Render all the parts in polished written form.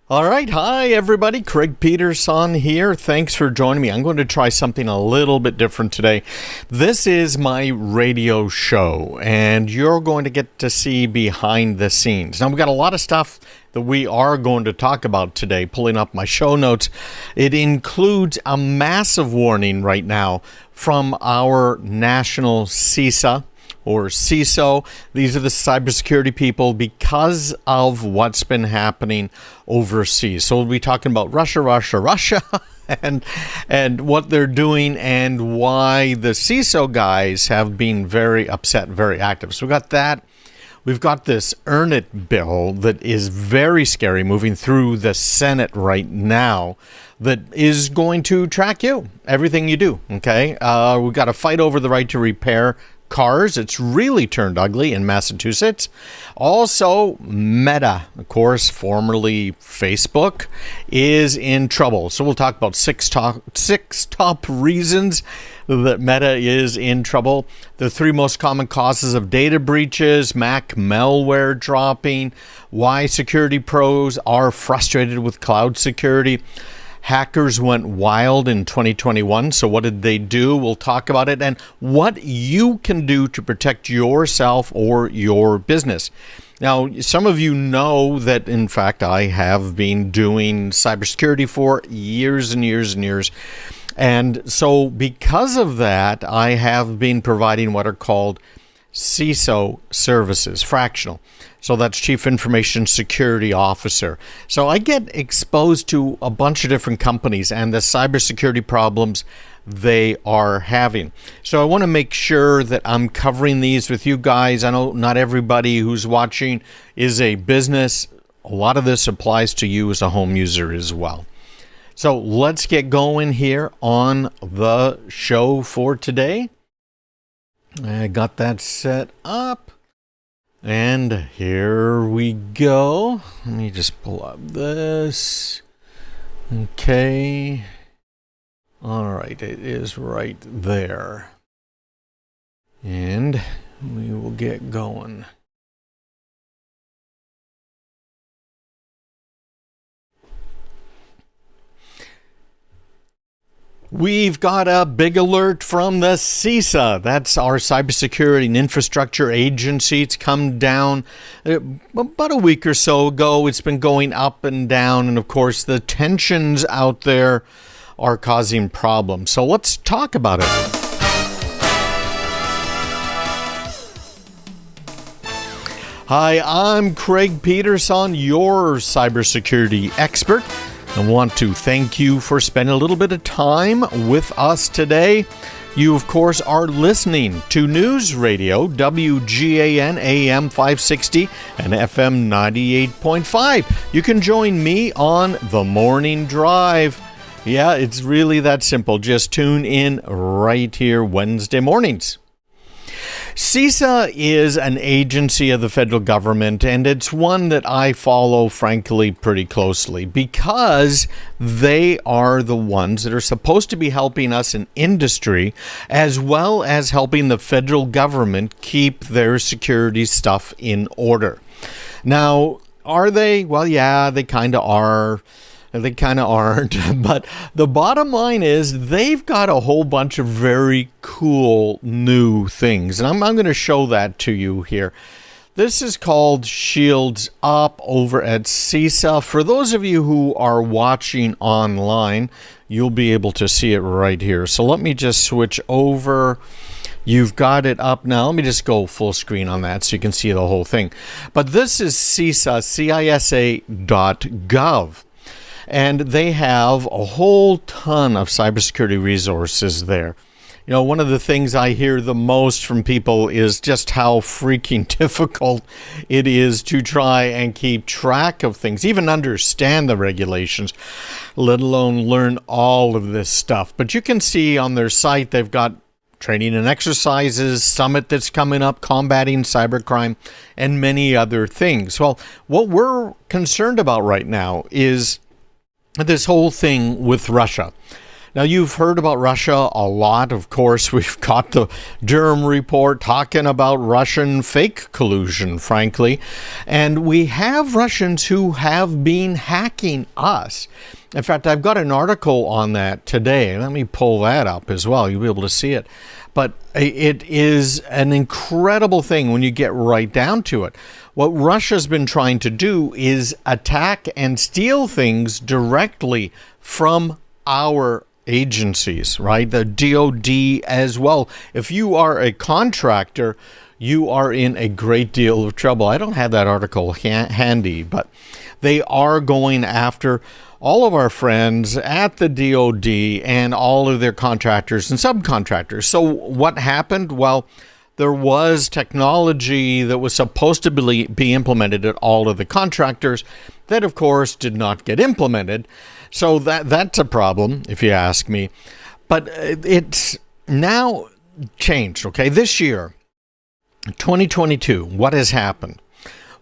All right. Hi, everybody. Craig Peterson here. Thanks for joining me. I'm going to try something a little bit different today. This is my radio show, and you're going to get to see behind the scenes. Now, we've got a lot of stuff that we are going to talk about today. Pulling up my show notes, it includes a massive warning right now from our national CISA, or CISO. These are the cybersecurity people because of what's been happening overseas. So we'll be talking about Russia, and what they're doing and why the CISO guys have been very upset, very active. So we got that. We've got this Earn It bill that is very scary moving through the Senate right now that is going to track you, everything you do, okay? We've got to fight over the right to repair cars. It's really turned ugly in Massachusetts. Also, Metta, of course, formerly Facebook, is in trouble. So we'll talk about six top reasons that Metta is in trouble. The 3 most common causes of data breaches, Mac malware dropping, why security pros are frustrated with cloud security. Hackers went wild in 2021, so what did they do? We'll talk about it and what you can do to protect yourself or your business. Now, some of you know that, in fact, I have been doing cybersecurity for years and years and years. And so because of that, I have been providing what are called CISO services, fractional. So that's Chief Information Security Officer. So I get exposed to a bunch of different companies and the cybersecurity problems they are having. So I want to make sure that I'm covering these with you guys. I know not everybody who's watching is a business. A lot of this applies to you as a home user as well. So let's get going here on the show for today. I got that set up. And here we go. Let me just pull up this. Okay. All right, it is right there. And we will get going. We've got a big alert from the CISA. That's our Cybersecurity and Infrastructure Agency. It's come down about a week or so ago. It's been going up and down. And of course, the tensions out there are causing problems. So let's talk about it. Hi, I'm Craig Peterson, your cybersecurity expert. I want to thank you for spending a little bit of time with us today. You, of course, are listening to News Radio, WGAN AM 560 and FM 98.5. You can join me on The Morning Drive. Yeah, it's really that simple. Just tune in right here Wednesday mornings. CISA is an agency of the federal government, and it's one that I follow, frankly, pretty closely because they are the ones that are supposed to be helping us in industry as well as helping the federal government keep their security stuff in order. Now, are they? Well, yeah, they kind of are. They kind of aren't, but the bottom line is they've got a whole bunch of very cool new things, and I'm going to show that to you here. This is called Shields Up over at CISA. For those of you who are watching online, you'll be able to see it right here. So let me just switch over. You've got it up now. Let me just go full screen on that so you can see the whole thing. But this is CISA, CISA.gov. And they have a whole ton of cybersecurity resources there. You know, one of the things I hear the most from people is just how freaking difficult it is to try and keep track of things, even understand the regulations, let alone learn all of this stuff. But you can see on their site, they've got training and exercises, summit that's coming up, combating cybercrime, and many other things. Well, what we're concerned about right now is this whole thing with Russia. Now, you've heard about Russia a lot. Of course, we've got the Durham report talking about Russian fake collusion, frankly. And we have Russians who have been hacking us. In fact, I've got an article on that today. Let me pull that up as well. You'll be able to see it. But it is an incredible thing when you get right down to it. What Russia's been trying to do is attack and steal things directly from our agencies, right? The DoD as well. If you are a contractor, you are in a great deal of trouble. I don't have that article handy, but they are going after all of our friends at the DoD and all of their contractors and subcontractors. So what happened? Well, there was technology that was supposed to be implemented at all of the contractors that, of course, did not get implemented. So that's a problem, if you ask me. But it's now changed, okay? This year, 2022, what has happened?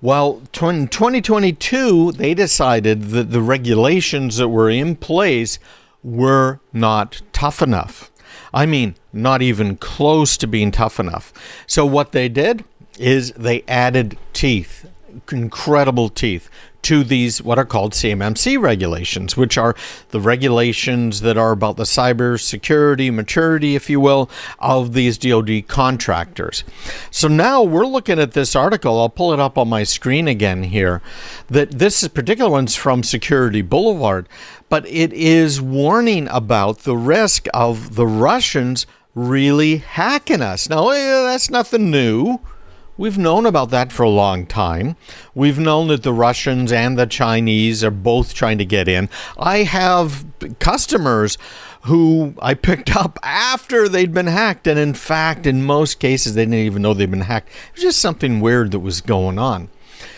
Well, in 2022, they decided that the regulations that were in place were not tough enough. I mean, not even close to being tough enough. So what they did is they added teeth, incredible teeth, to these what are called CMMC regulations, which are the regulations that are about the cybersecurity maturity, if you will, of these DoD contractors. So now we're looking at this article. I'll pull it up on my screen again here. That this particular one's from Security Boulevard, but it is warning about the risk of the Russians really hacking us. Now, that's nothing new. We've known about that for a long time. We've known that the Russians and the Chinese are both trying to get in. I have customers who I picked up after they'd been hacked. And in fact, in most cases, they didn't even know they'd been hacked. It was just something weird that was going on.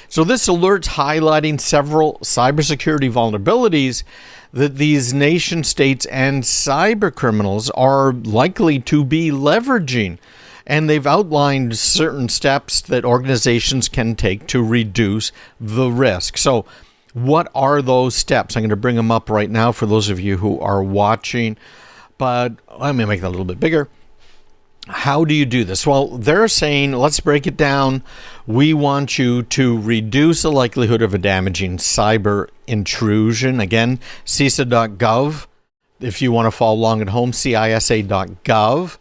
So this alert's highlighting several cybersecurity vulnerabilities that these nation states and cyber criminals are likely to be leveraging. And they've outlined certain steps that organizations can take to reduce the risk. So what are those steps? I'm going to bring them up right now for those of you who are watching. But let me make that a little bit bigger. How do you do this? Well, they're saying, let's break it down. We want you to reduce the likelihood of a damaging cyber intrusion. Again, CISA.gov. If you want to follow along at home, CISA.gov.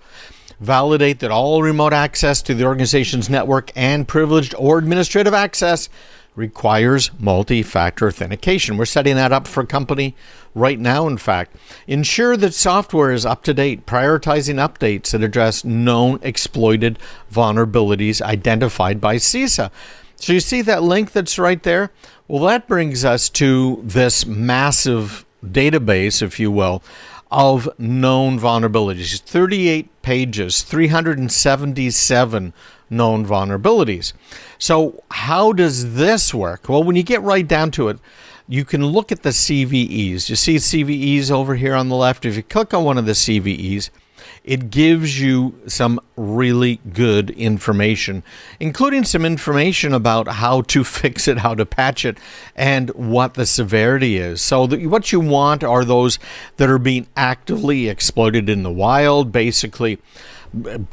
Validate that all remote access to the organization's network and privileged or administrative access requires multi-factor authentication. We're setting that up for a company right now, in fact. Ensure that software is up to date, prioritizing updates that address known exploited vulnerabilities identified by CISA. So you see that link that's right there? Well, that brings us to this massive database, if you will, of known vulnerabilities. 38 pages, 377 known vulnerabilities. So how does this work? Well, when you get right down to it, you can look at the CVEs. You see CVEs over here on the left. If you click on one of the CVEs, it gives you some really good information, including some information about how to fix it, how to patch it, and what the severity is. So what you want are those that are being actively exploited in the wild, basically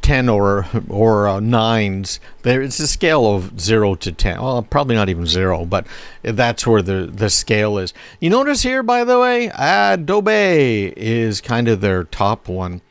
10 or 9s. It's a scale of 0 to 10. Well, probably not even 0, but that's where the scale is. You notice here, by the way, Adobe is kind of their top one.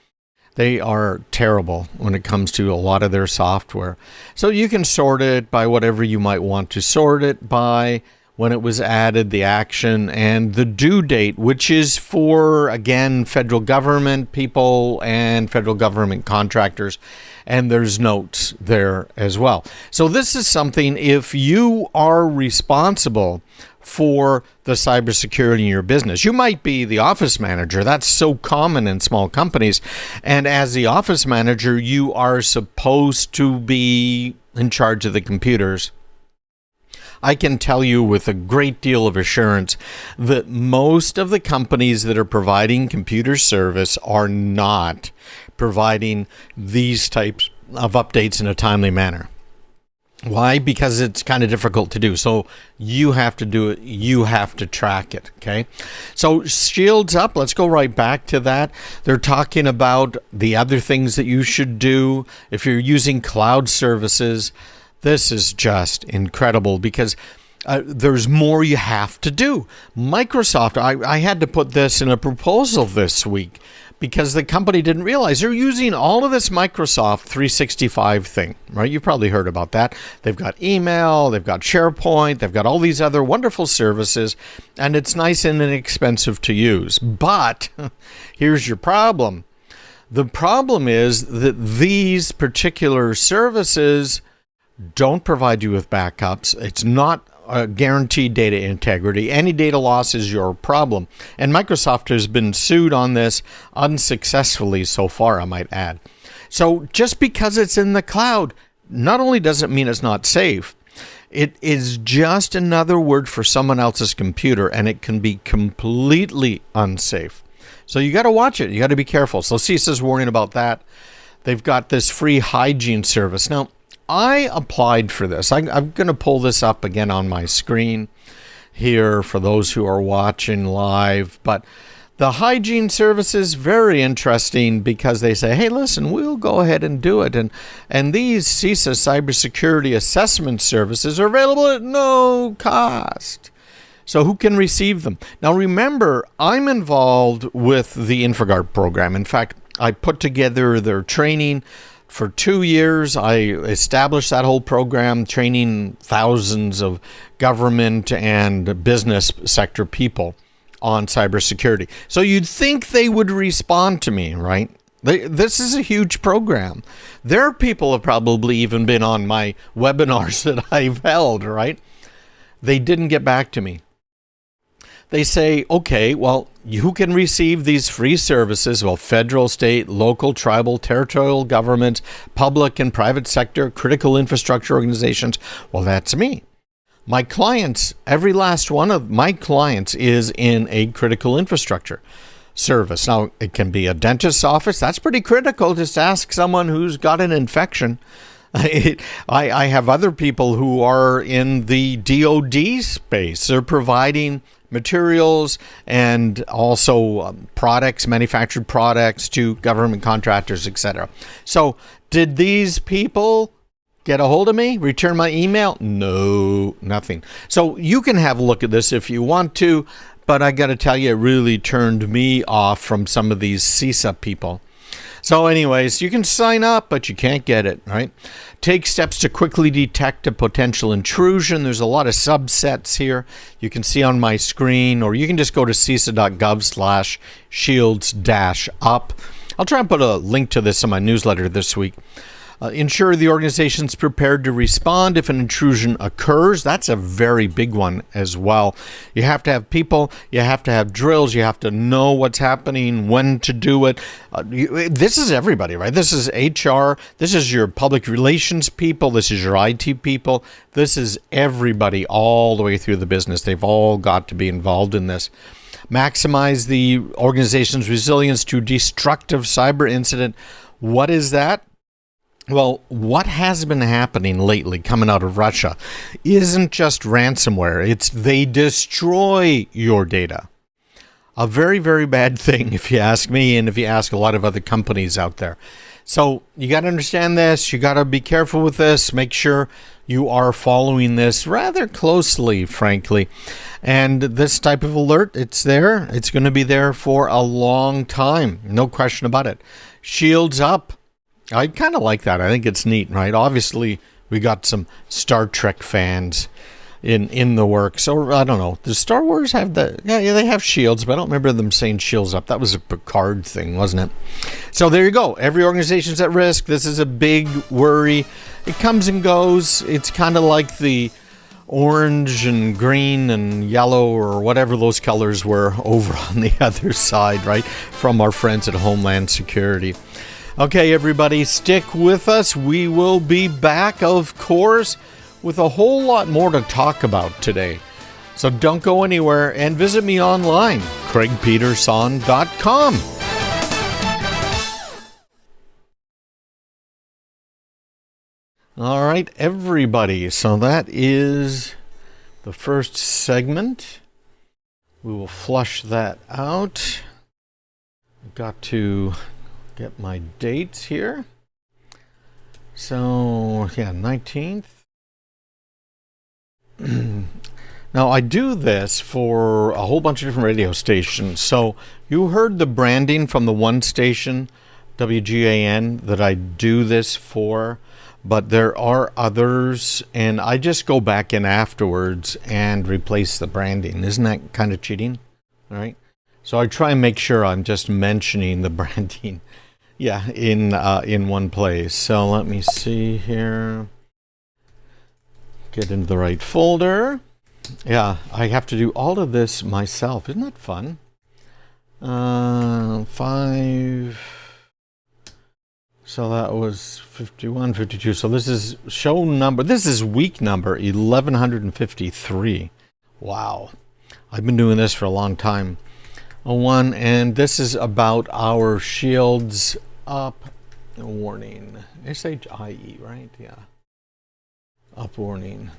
They are terrible when it comes to a lot of their software. So you can sort it by whatever you might want to sort it by, when it was added, the action, and the due date, which is for, again, federal government people and federal government contractors. And there's notes there as well. So this is something, if you are responsible for the cybersecurity in your business. You might be the office manager. That's so common in small companies. And as the office manager, you are supposed to be in charge of the computers. I can tell you with a great deal of assurance that most of the companies that are providing computer service are not providing these types of updates in a timely manner. Why? Because it's kind of difficult to do. So you have to do it. You have to track it. Okay. So shields up. Let's go right back to that. They're talking about the other things that you should do if you're using cloud services. This is just incredible because there's more you have to do. Microsoft, I had to put this in a proposal this week because the company didn't realize they're using all of this Microsoft 365 thing, right? You've probably heard about that. They've got email, they've got SharePoint, they've got all these other wonderful services, and it's nice and inexpensive to use. But here's your problem. The problem is that these particular services don't provide you with backups. It's not guaranteed data integrity. Any data loss is your problem. And Microsoft has been sued on this unsuccessfully so far, I might add. So just because it's in the cloud, not only does it mean it's not safe, it is just another word for someone else's computer, and it can be completely unsafe. So you got to watch it. You got to be careful. So CISA's warning about that. They've got this free hygiene service. Now, I applied for this. I'm going to pull this up again on my screen here for those who are watching live. But the hygiene service is very interesting because they say, hey, listen, we'll go ahead and do it. And these CISA cybersecurity assessment services are available at no cost. So who can receive them? Now, remember, I'm involved with the InfraGard program. In fact, I put together their training. For 2 years, I established that whole program, training thousands of government and business sector people on cybersecurity. So you'd think they would respond to me, right? This is a huge program. Their people have probably even been on my webinars that I've held, right? They didn't get back to me. They say, okay, well, who can receive these free services? Well, federal, state, local, tribal, territorial governments, public and private sector, critical infrastructure organizations. Well, that's me. My clients, every last one of my clients is in a critical infrastructure service. Now, it can be a dentist's office. That's pretty critical. Just ask someone who's got an infection. I have other people who are in the DoD space. They're providing materials and also products, manufactured products to government contractors, etc. So did these people get a hold of me? Return my email? No, nothing. So you can have a look at this if you want to, but I got to tell you, it really turned me off from some of these CISA people. So anyways, you can sign up, but you can't get it, right? Take steps to quickly detect a potential intrusion. There's a lot of subsets here. You can see on my screen, or you can just go to cisa.gov/shields-up. I'll try and put a link to this in my newsletter this week. Ensure the organization's prepared to respond if an intrusion occurs. That's a very big one as well. You have to have people, you have to have drills, you have to know what's happening, when to do it. This is everybody, right? This is HR, this is your public relations people, this is your IT people, this is everybody all the way through the business. They've all got to be involved in this. Maximize the organization's resilience to destructive cyber incident. What is that? Well, what has been happening lately coming out of Russia isn't just ransomware. It's they destroy your data. A very, very bad thing, if you ask me, and if you ask a lot of other companies out there. So you got to understand this. You got to be careful with this. Make sure you are following this rather closely, frankly. And this type of alert, it's there. It's going to be there for a long time. No question about it. Shields up. I kind of like that. I think it's neat, right? Obviously, we got some Star Trek fans in the works. Or, I don't know. Does Star Wars have the... Yeah, they have shields, but I don't remember them saying shields up. That was a Picard thing, wasn't it? So there you go. Every organization's at risk. This is a big worry. It comes and goes. It's kind of like the orange and green and yellow or whatever those colors were over on the other side, right? From our friends at Homeland Security. Okay, everybody, stick with us. We will be back, of course, with a whole lot more to talk about today. So don't go anywhere and visit me online, craigpeterson.com. All right, everybody. So that is the first segment. We will flush that out. I've got to get my dates here. So, yeah, 19th. Now, I do this for a whole bunch of different radio stations. So, you heard the branding from the one station, WGAN, that I do this for. But there are others, and I just go back in afterwards and replace the branding. Isn't that kind of cheating? All right. So I try and make sure I'm just mentioning the branding, yeah, in one place. So let me see here. Get into the right folder. Yeah, I have to do all of this myself. Isn't that fun? 5. So that was 51, 52. So this is show number. This is week number 1153. Wow. I've been doing this for a long time. One, and this is about our shields up warning. SHIE, right? Yeah. Up warning.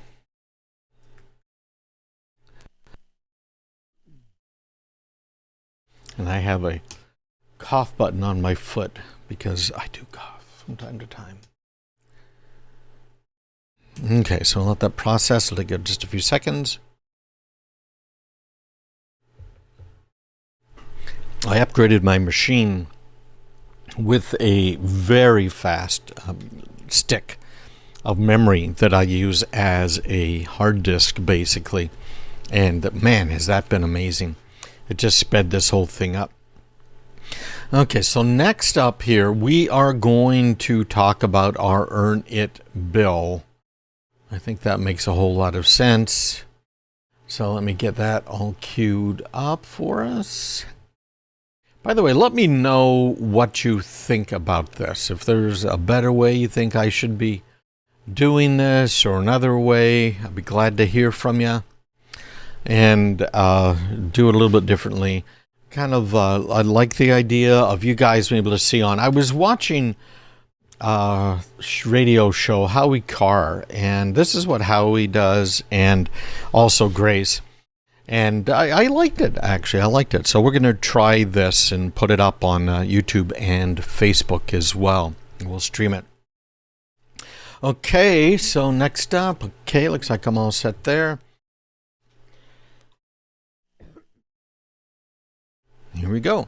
And I have a cough button on my foot because I do cough from time to time. Okay, so I'll let that process. It'll take just a few seconds. I upgraded my machine with a very fast stick of memory that I use as a hard disk, basically. And man, has that been amazing. It just sped this whole thing up. Okay, so next up here, we are going to talk about our Earn It bill. I think that makes a whole lot of sense. So let me get that all queued up for us. By the way, let me know what you think about this. If there's a better way you think I should be doing this or another way, I'd be glad to hear from you and do it a little bit differently. Kind of, I like the idea of you guys being able to see on. I was watching a radio show, Howie Carr, and this is what Howie does, and also Grace. And I liked it, actually. I liked it. So we're going to try this and put it up on YouTube and Facebook as well. We'll stream it. Okay, so next up. Okay, looks like I'm all set there. Here we go.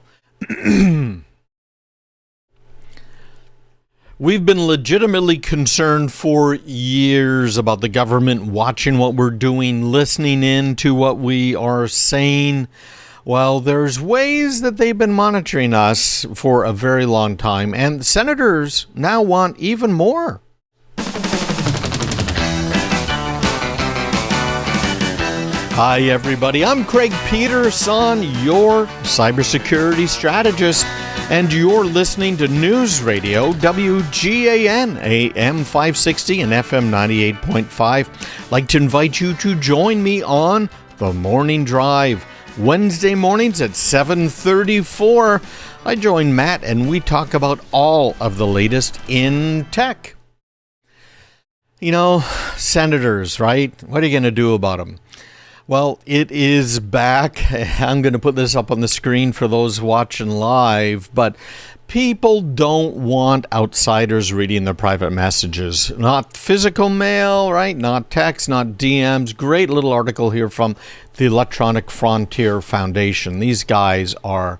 We've been legitimately concerned for years about the government watching what we're doing, listening in to what we are saying. Well, there's ways that they've been monitoring us for a very long time, and senators now want even more. Hi, everybody. I'm Craig Peterson, your cybersecurity strategist, and you're listening to News Radio, WGAN, AM 560 and FM 98.5. I'd like to invite you to join me on The Morning Drive, Wednesday mornings at 7:34. I join Matt, and we talk about all of the latest in tech. You know, senators, right? What are you going to do about them? Well, it is back. I'm going to put this up on the screen for those watching live, but people don't want outsiders reading their private messages. Not physical mail, right? Not text, not DMs. Great little article here from the Electronic Frontier Foundation. These guys are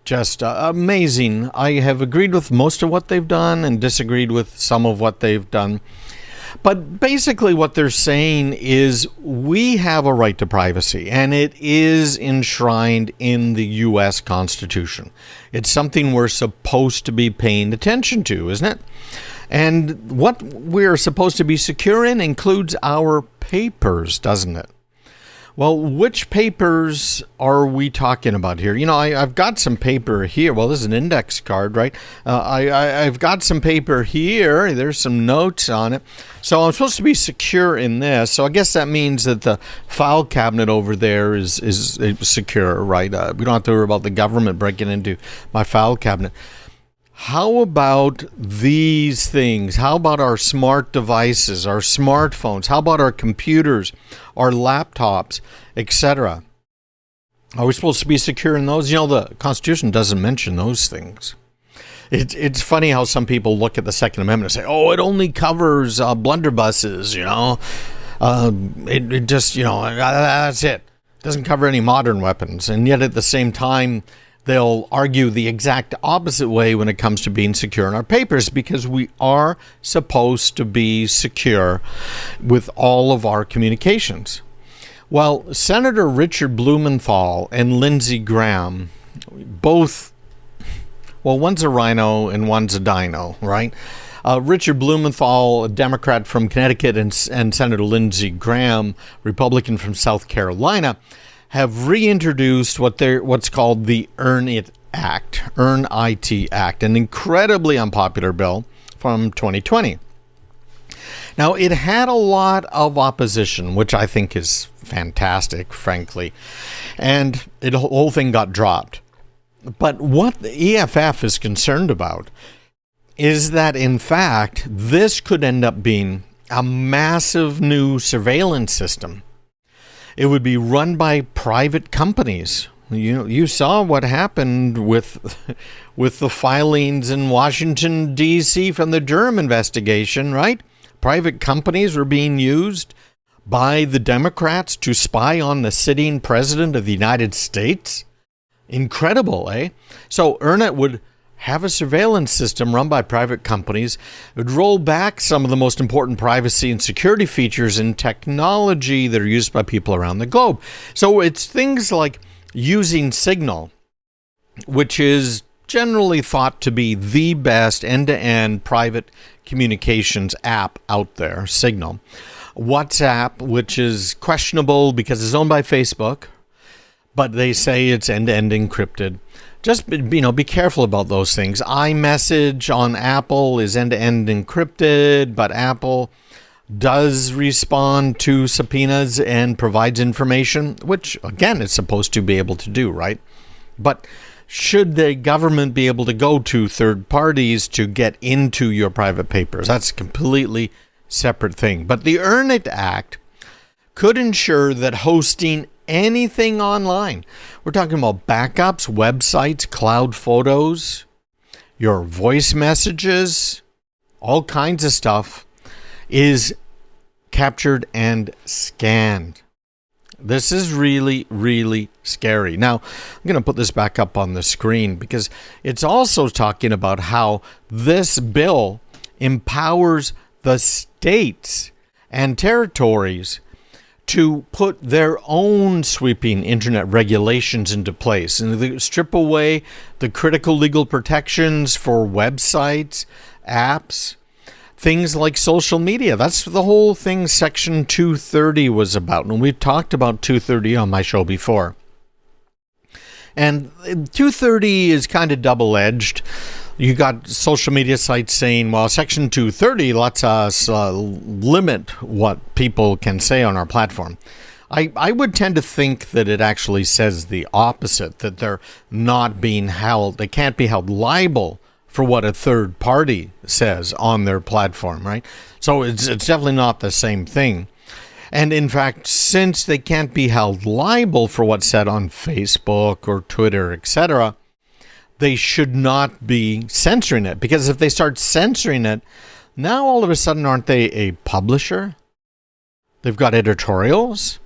just amazing. I have agreed with most of what they've done and disagreed with some of what they've done. But basically what they're saying is we have a right to privacy, and it is enshrined in the U.S. Constitution. It's something we're supposed to be paying attention to, isn't it? And what we're supposed to be secure in includes our papers, doesn't it? Well, which papers are we talking about here? You know, I've got some paper here. Well, this is an index card, right? I've got some paper here. There's some notes on it. So I'm supposed to be secure in this. So I guess that means that the file cabinet over there is secure, right? We don't have to worry about the government breaking into my file cabinet. How about these things? How about our smart devices, our smartphones? How about our computers, our laptops, etc.? Are we supposed to be secure in those? The Constitution doesn't mention those things. It's funny how some people look at the Second Amendment and say, oh, it only covers blunderbusses, It just, that's it. It doesn't cover any modern weapons. And yet at the same time, they'll argue the exact opposite way when it comes to being secure in our papers, because we are supposed to be secure with all of our communications. Well, Senator Richard Blumenthal and Lindsey Graham, both, well, one's a rhino and one's a dino, right? Richard Blumenthal, a Democrat from Connecticut, and Senator Lindsey Graham, Republican from South Carolina, have reintroduced what's called the Earn It Act, an incredibly unpopular bill from 2020. Now, it had a lot of opposition, which I think is fantastic, frankly, and the whole thing got dropped. But what the EFF is concerned about is that, in fact, this could end up being a massive new surveillance system. It would be run by private companies. You saw what happened with the filings in Washington, D.C. from the Durham investigation, right? Private companies were being used by the Democrats to spy on the sitting president of the United States. Incredible, eh? So EarnIt would have a surveillance system run by private companies. It would roll back some of the most important privacy and security features in technology that are used by people around the globe. So it's things like using Signal, which is generally thought to be the best end-to-end private communications app out there, Signal. WhatsApp, which is questionable because it's owned by Facebook, but they say it's end-to-end encrypted. Just be careful about those things. iMessage on Apple is end-to-end encrypted, but Apple does respond to subpoenas and provides information, which, again, it's supposed to be able to do, right? But should the government be able to go to third parties to get into your private papers? That's a completely separate thing. But the Earn It Act could ensure that hosting anything online, we're talking about backups, websites, cloud photos, your voice messages, all kinds of stuff, is captured and scanned. This is really, really scary. Now, I'm going to put this back up on the screen because it's also talking about how this bill empowers the states and territories to put their own sweeping internet regulations into place and they strip away the critical legal protections for websites, apps, things like social media. That's the whole thing Section 230 was about. And we've talked about 230 on my show before. And 230 is kind of double-edged. You got social media sites saying, well, Section 230 lets us limit what people can say on our platform. I would tend to think that it actually says the opposite, that they're not being held, they can't be held liable for what a third party says on their platform, right? So it's definitely not the same thing. And in fact, since they can't be held liable for what's said on Facebook or Twitter, etc., they should not be censoring it. Because if they start censoring it, now all of a sudden aren't they a publisher? They've got editorials.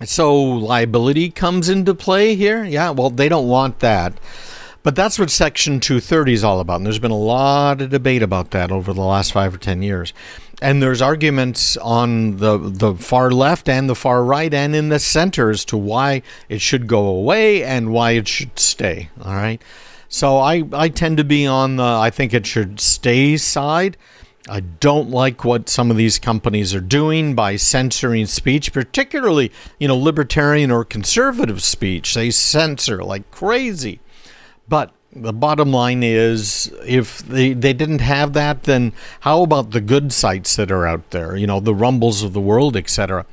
So liability comes into play here. Yeah, well, they don't want that. But that's what Section 230 is all about. And there's been a lot of debate about that over the last 5 or 10 years. And there's arguments on the far left and the far right and in the center as to why it should go away and why it should stay. All right. So I tend to be on the I think it should stay side. I don't like what some of these companies are doing by censoring speech, particularly, libertarian or conservative speech. They censor like crazy. But the bottom line is, if they didn't have that, then how about the good sites that are out there, the Rumbles of the world, etc.,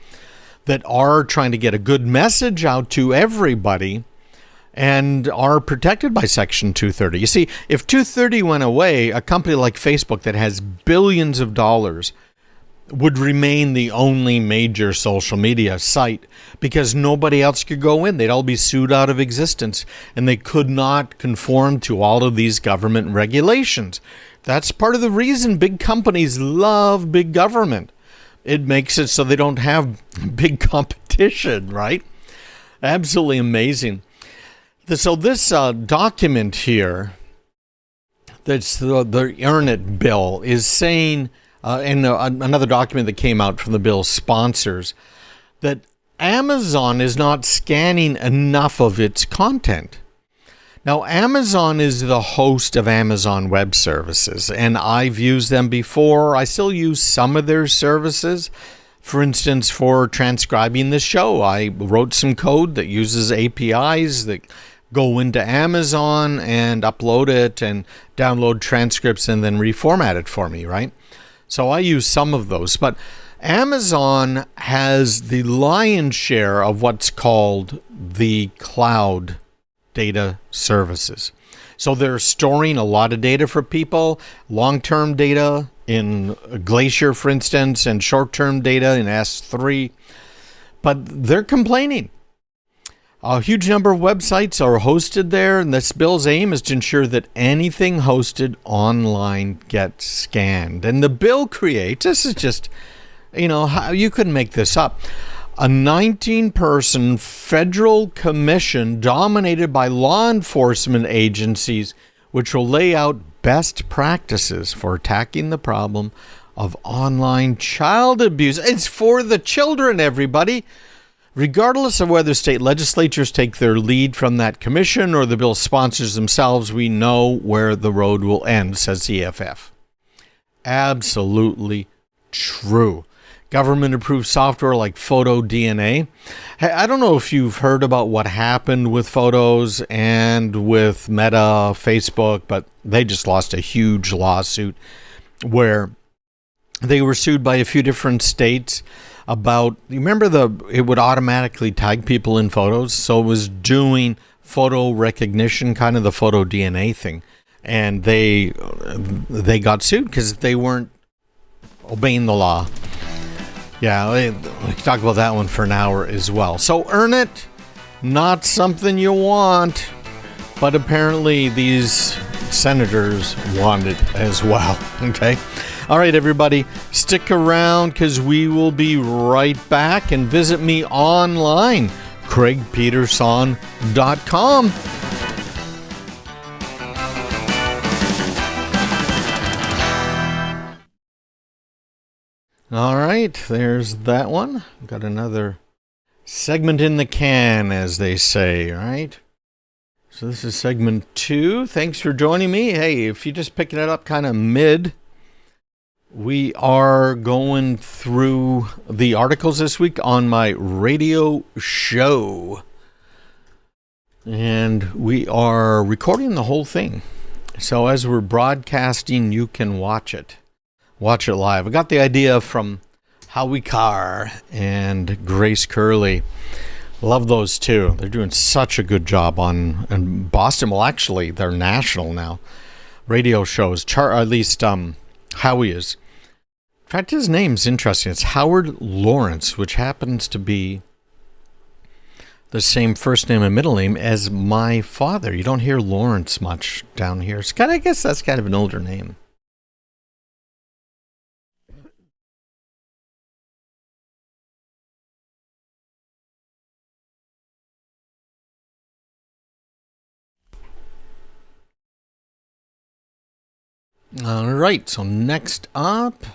that are trying to get a good message out to everybody, and are protected by Section 230. You see, if 230 went away, a company like Facebook that has billions of dollars would remain the only major social media site because nobody else could go in. They'd all be sued out of existence, and they could not conform to all of these government regulations. That's part of the reason big companies love big government. It makes it so they don't have big competition, right? Absolutely amazing. So this document here, that's the Earn It bill, is saying, and another document that came out from the bill's sponsors, that Amazon is not scanning enough of its content. Now, Amazon is the host of Amazon Web Services, and I've used them before. I still use some of their services. For instance, for transcribing the show, I wrote some code that uses APIs that go into Amazon and upload it and download transcripts and then reformat it for me, right? So I use some of those. But Amazon has the lion's share of what's called the cloud data services. So they're storing a lot of data for people, long-term data in Glacier, for instance, and short-term data in S3. But they're complaining. A huge number of websites are hosted there, and this bill's aim is to ensure that anything hosted online gets scanned. And the bill creates, this is just, how you couldn't make this up, a 19-person federal commission dominated by law enforcement agencies, which will lay out best practices for attacking the problem of online child abuse. It's for the children, everybody. Regardless of whether state legislatures take their lead from that commission or the bill sponsors themselves, we know where the road will end, says the EFF. Absolutely true. Government-approved software like Photo DNA. Hey, I don't know if you've heard about what happened with Photos and with Metta, Facebook, but they just lost a huge lawsuit where they were sued by a few different states about, remember it would automatically tag people in photos, so it was doing photo recognition, kind of the photo DNA thing, and they got sued because they weren't obeying the law. Yeah, we can talk about that one for an hour as well. So Earn It, not something you want, but apparently these senators want it as well, okay? All right, everybody, stick around because we will be right back, and visit me online, craigpeterson.com. All right, there's that one. Got another segment in the can, as they say, right? So this is segment 2. Thanks for joining me. Hey, if you're just picking it up kind of mid, we are going through the articles this week on my radio show. And we are recording the whole thing. So as we're broadcasting, you can watch it. Watch it live. I got the idea from Howie Carr and Grace Curley. Love those two. They're doing such a good job in Boston. Well, actually, they're national now. Radio shows. At least Howie is. In fact, his name's interesting. It's Howard Lawrence, which happens to be the same first name and middle name as my father. You don't hear Lawrence much down here. It's I guess that's kind of an older name. All right, so next up.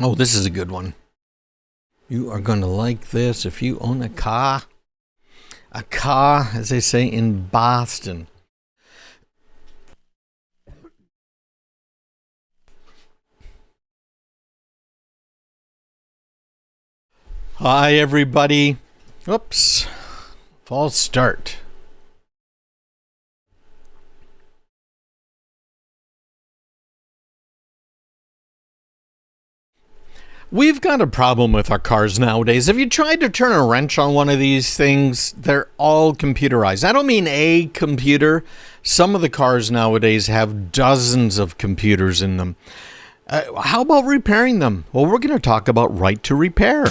Oh, this is a good one. You are going to like this if you own a car. A car, as they say in Boston. Hi, everybody. Oops. False start. We've got a problem with our cars nowadays. Have you tried to turn a wrench on one of these things? They're all computerized. I don't mean a computer. Some of the cars nowadays have dozens of computers in them. How about repairing them? Well, we're going to talk about right to repair.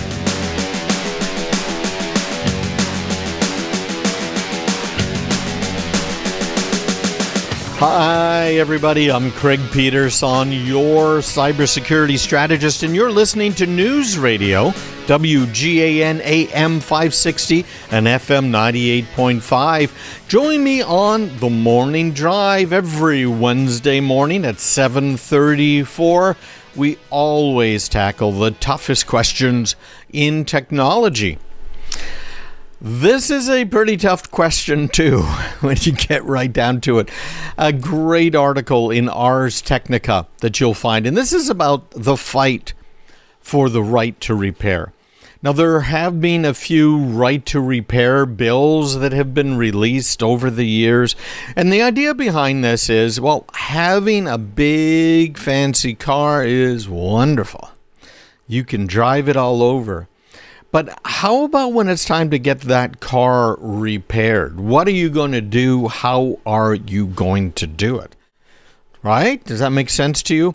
Hi, everybody. I'm Craig Peterson, your cybersecurity strategist, and you're listening to News Radio, WGAN AM 560 and FM 98.5. Join me on The Morning Drive every Wednesday morning at 7:34. We always tackle the toughest questions in technology. This is a pretty tough question, too, when you get right down to it. A great article in Ars Technica that you'll find, and this is about the fight for the right to repair. Now, there have been a few right to repair bills that have been released over the years, and the idea behind this is, well, having a big fancy car is wonderful. You can drive it all over. But how about when it's time to get that car repaired? What are you going to do? How are you going to do it? Right? Does that make sense to you?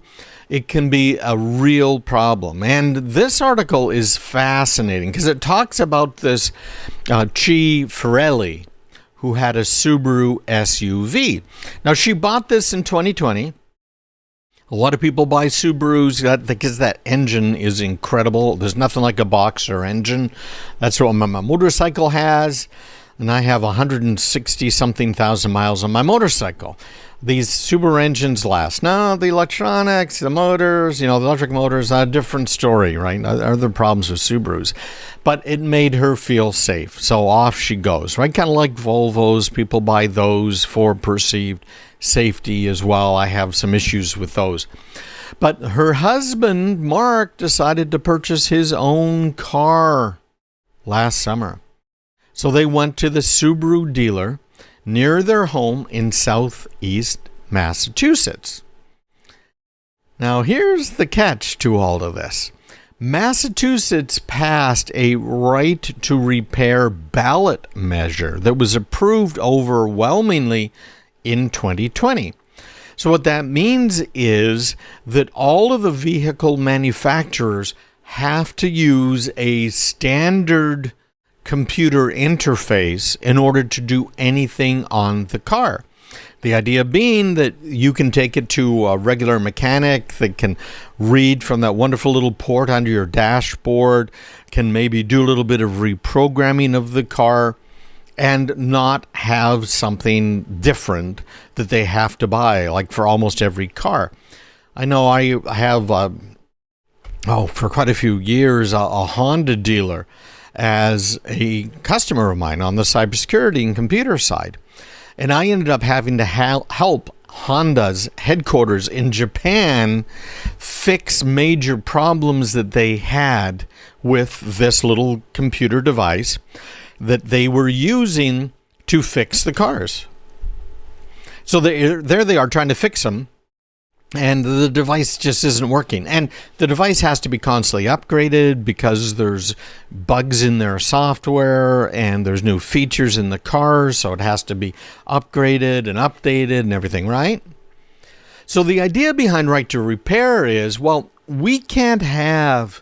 It can be a real problem. And this article is fascinating because it talks about this Chi Farelli, who had a Subaru SUV. Now, she bought this in 2020. A lot of people buy Subarus because that engine is incredible. There's nothing like a Boxer engine. That's what my motorcycle has. And I have 160-something thousand miles on my motorcycle. These Subaru engines last. Now, the electronics, the motors, the electric motors, a different story, right? Other problems with Subarus. But it made her feel safe. So off she goes, right? Kind of like Volvos. People buy those for perceived safety as well. I have some issues with those. But her husband, Mark, decided to purchase his own car last summer. So they went to the Subaru dealer near their home in southeast Massachusetts. Now, here's the catch to all of this. Massachusetts passed a right to repair ballot measure that was approved overwhelmingly in 2020. So what that means is that all of the vehicle manufacturers have to use a standard computer interface in order to do anything on the car. The idea being that you can take it to a regular mechanic that can read from that wonderful little port under your dashboard, can maybe do a little bit of reprogramming of the car, and not have something different that they have to buy, like for almost every car. I know I have, for quite a few years, a Honda dealer as a customer of mine on the cybersecurity and computer side. And I ended up having to help Honda's headquarters in Japan fix major problems that they had with this little computer device that they were using to fix the cars. So there they are trying to fix them, and the device just isn't working. And the device has to be constantly upgraded because there's bugs in their software and there's new features in the car, so it has to be upgraded and updated and everything, right? So the idea behind right to repair is, well, we can't have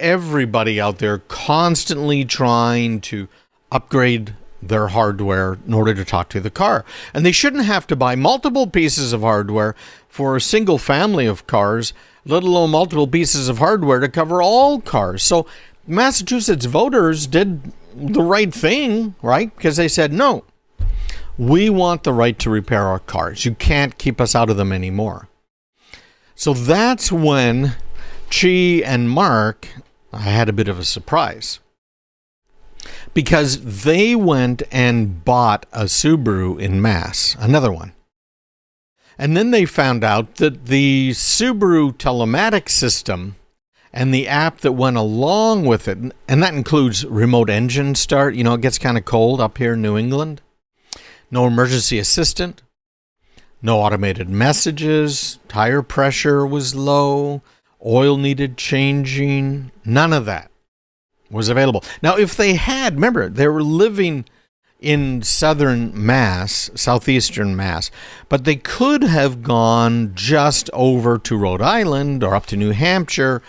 everybody out there constantly trying to upgrade their hardware in order to talk to the car. And they shouldn't have to buy multiple pieces of hardware for a single family of cars, let alone multiple pieces of hardware to cover all cars. So Massachusetts voters did the right thing, right? Because they said, no, we want the right to repair our cars. You can't keep us out of them anymore. So that's when Chi and Mark had a bit of a surprise, because they went and bought a Subaru in Mass, another one. And then they found out that the Subaru telematics system and the app that went along with it, and that includes remote engine start, it gets kind of cold up here in New England, no emergency assistant, no automated messages, tire pressure was low, oil needed changing, none of that was available. Now, if they had, remember, they were living in southeastern Mass, but they could have gone just over to Rhode Island or up to New Hampshire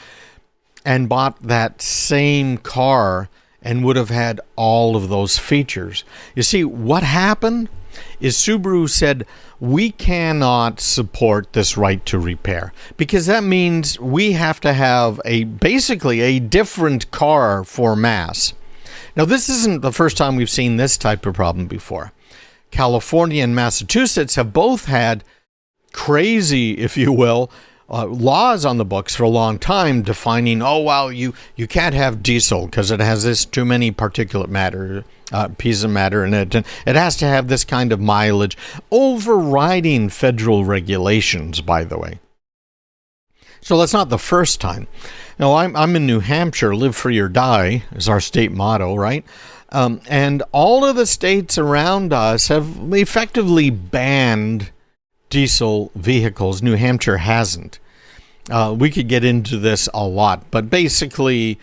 and bought that same car and would have had all of those features. You see, what happened is Subaru said, we cannot support this right to repair because that means we have to have basically a different car for Mass. Now, this isn't the first time we've seen this type of problem before. California and Massachusetts have both had crazy, if you will, laws on the books for a long time defining, you can't have diesel because it has this too many particulate matter, piece of matter in it, and it has to have this kind of mileage, overriding federal regulations, by the way. So that's not the first time. Now, I'm in New Hampshire. Live free or die is our state motto, right? And all of the states around us have effectively banned diesel vehicles. New Hampshire hasn't. We could get into this a lot, but basically,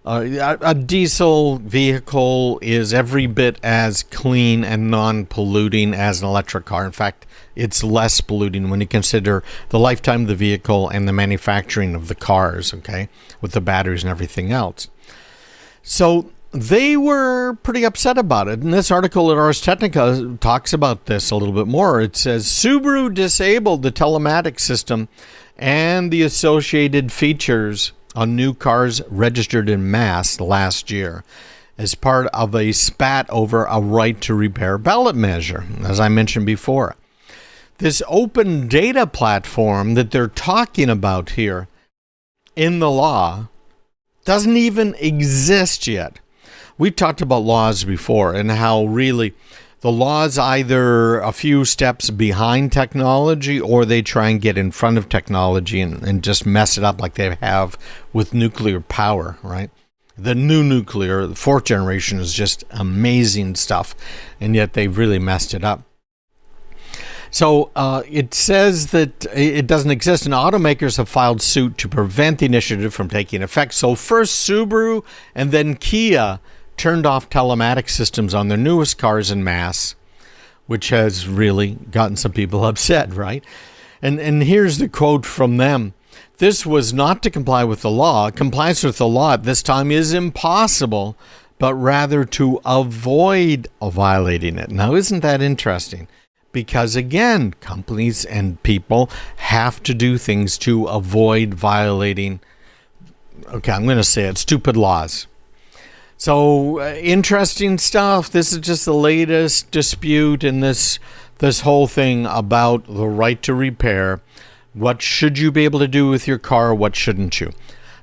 a diesel vehicle is every bit as clean and non-polluting as an electric car. In fact, it's less polluting when you consider the lifetime of the vehicle and the manufacturing of the cars, okay, with the batteries and everything else. So they were pretty upset about it. And this article at Ars Technica talks about this a little bit more. It says, Subaru disabled the telematics system and the associated features on new cars registered in Mass last year as part of a spat over a right to repair ballot measure, as I mentioned before. This open data platform that they're talking about here in the law doesn't even exist yet. We've talked about laws before and how really the law's either a few steps behind technology or they try and get in front of technology and just mess it up like they have with nuclear power, right? The new nuclear, the fourth generation, is just amazing stuff, and yet they've really messed it up. So it says that it doesn't exist, and automakers have filed suit to prevent the initiative from taking effect. So first Subaru and then Kia turned off telematics systems on their newest cars in Mass, which has really gotten some people upset, right? And here's the quote from them. This was not to comply with the law. Compliance with the law at this time is impossible, but rather to avoid violating it. Now, isn't that interesting? Because again, companies and people have to do things to avoid violating, okay, I'm going to say it, stupid laws. So interesting stuff. This is just the latest dispute in this whole thing about the right to repair. What should you be able to do with your car? What shouldn't you?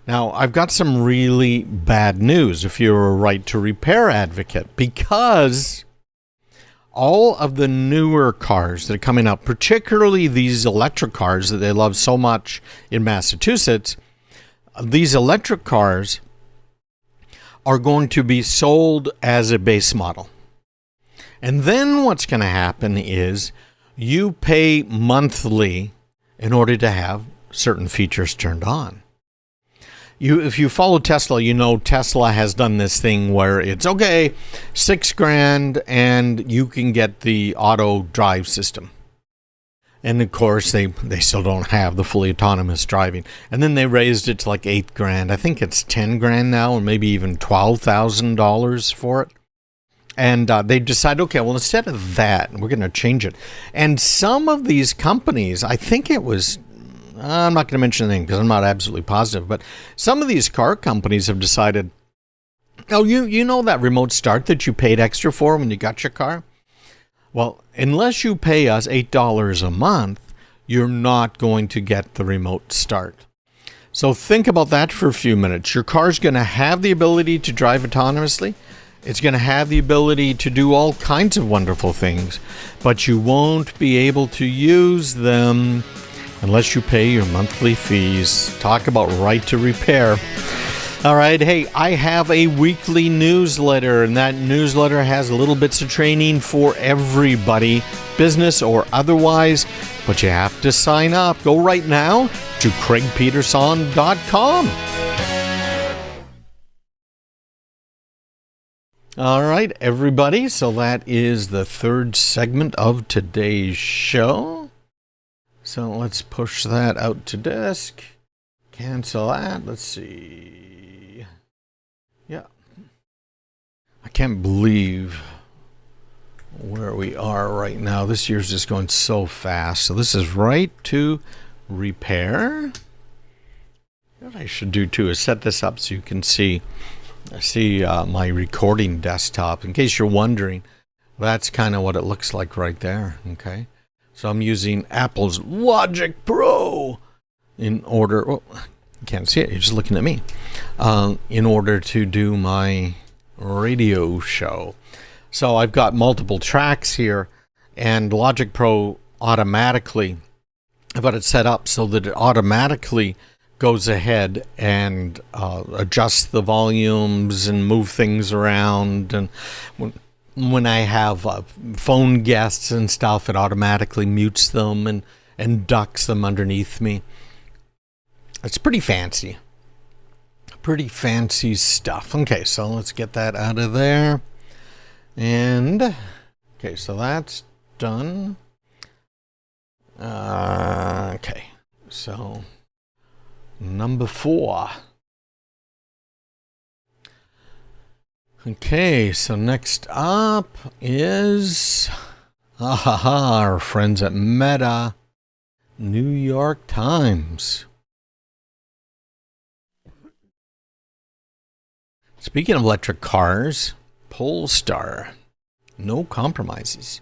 Now, I've got some really bad news if you're a right to repair advocate, because all of the newer cars that are coming out, particularly these electric cars that they love so much in Massachusetts, these electric cars are going to be sold as a base model. And then what's going to happen is you pay monthly in order to have certain features turned on. If you follow Tesla, you know Tesla has done this thing where it's, okay, $6,000 and you can get the auto drive system. And of course, they still don't have the fully autonomous driving. And then they raised it to like $8,000. I think it's $10,000 now, or maybe even $12,000 for it. And they decided, okay, well, instead of that, we're going to change it. And some of these companies, I think it was, I'm not going to mention the name because I'm not absolutely positive, but some of these car companies have decided, oh, you know that remote start that you paid extra for when you got your car? Well, unless you pay us $8 a month, you're not going to get the remote start. So think about that for a few minutes. Your car's going to have the ability to drive autonomously. It's going to have the ability to do all kinds of wonderful things, but you won't be able to use them unless you pay your monthly fees. Talk about right to repair. All right, hey, I have a weekly newsletter, and that newsletter has little bits of training for everybody, business or otherwise, but you have to sign up. Go right now to craigpeterson.com. All right, everybody. So that is the third segment of today's show. So let's push that out to disk. Cancel that. Let's see. Yeah. I can't believe where we are right now. This year's just going so fast. So this is right to repair. What I should do too is set this up so you can see my recording desktop. In case you're wondering, that's kind of what it looks like right there. Okay. So I'm using Apple's Logic Pro in order, you can't see it, you're just looking at me, in order to do my radio show. So I've got multiple tracks here, and Logic Pro automatically, I've got it set up so that it automatically goes ahead and adjusts the volumes and move things around. And when I have phone guests and stuff, it automatically mutes them and ducks them underneath me. It's pretty fancy. Pretty fancy stuff. Okay, so let's get that out of there. And, okay, so that's done. Okay, so number 4. Okay, so next up is our friends at Metta, New York Times. Speaking of electric cars, Polestar, no compromises.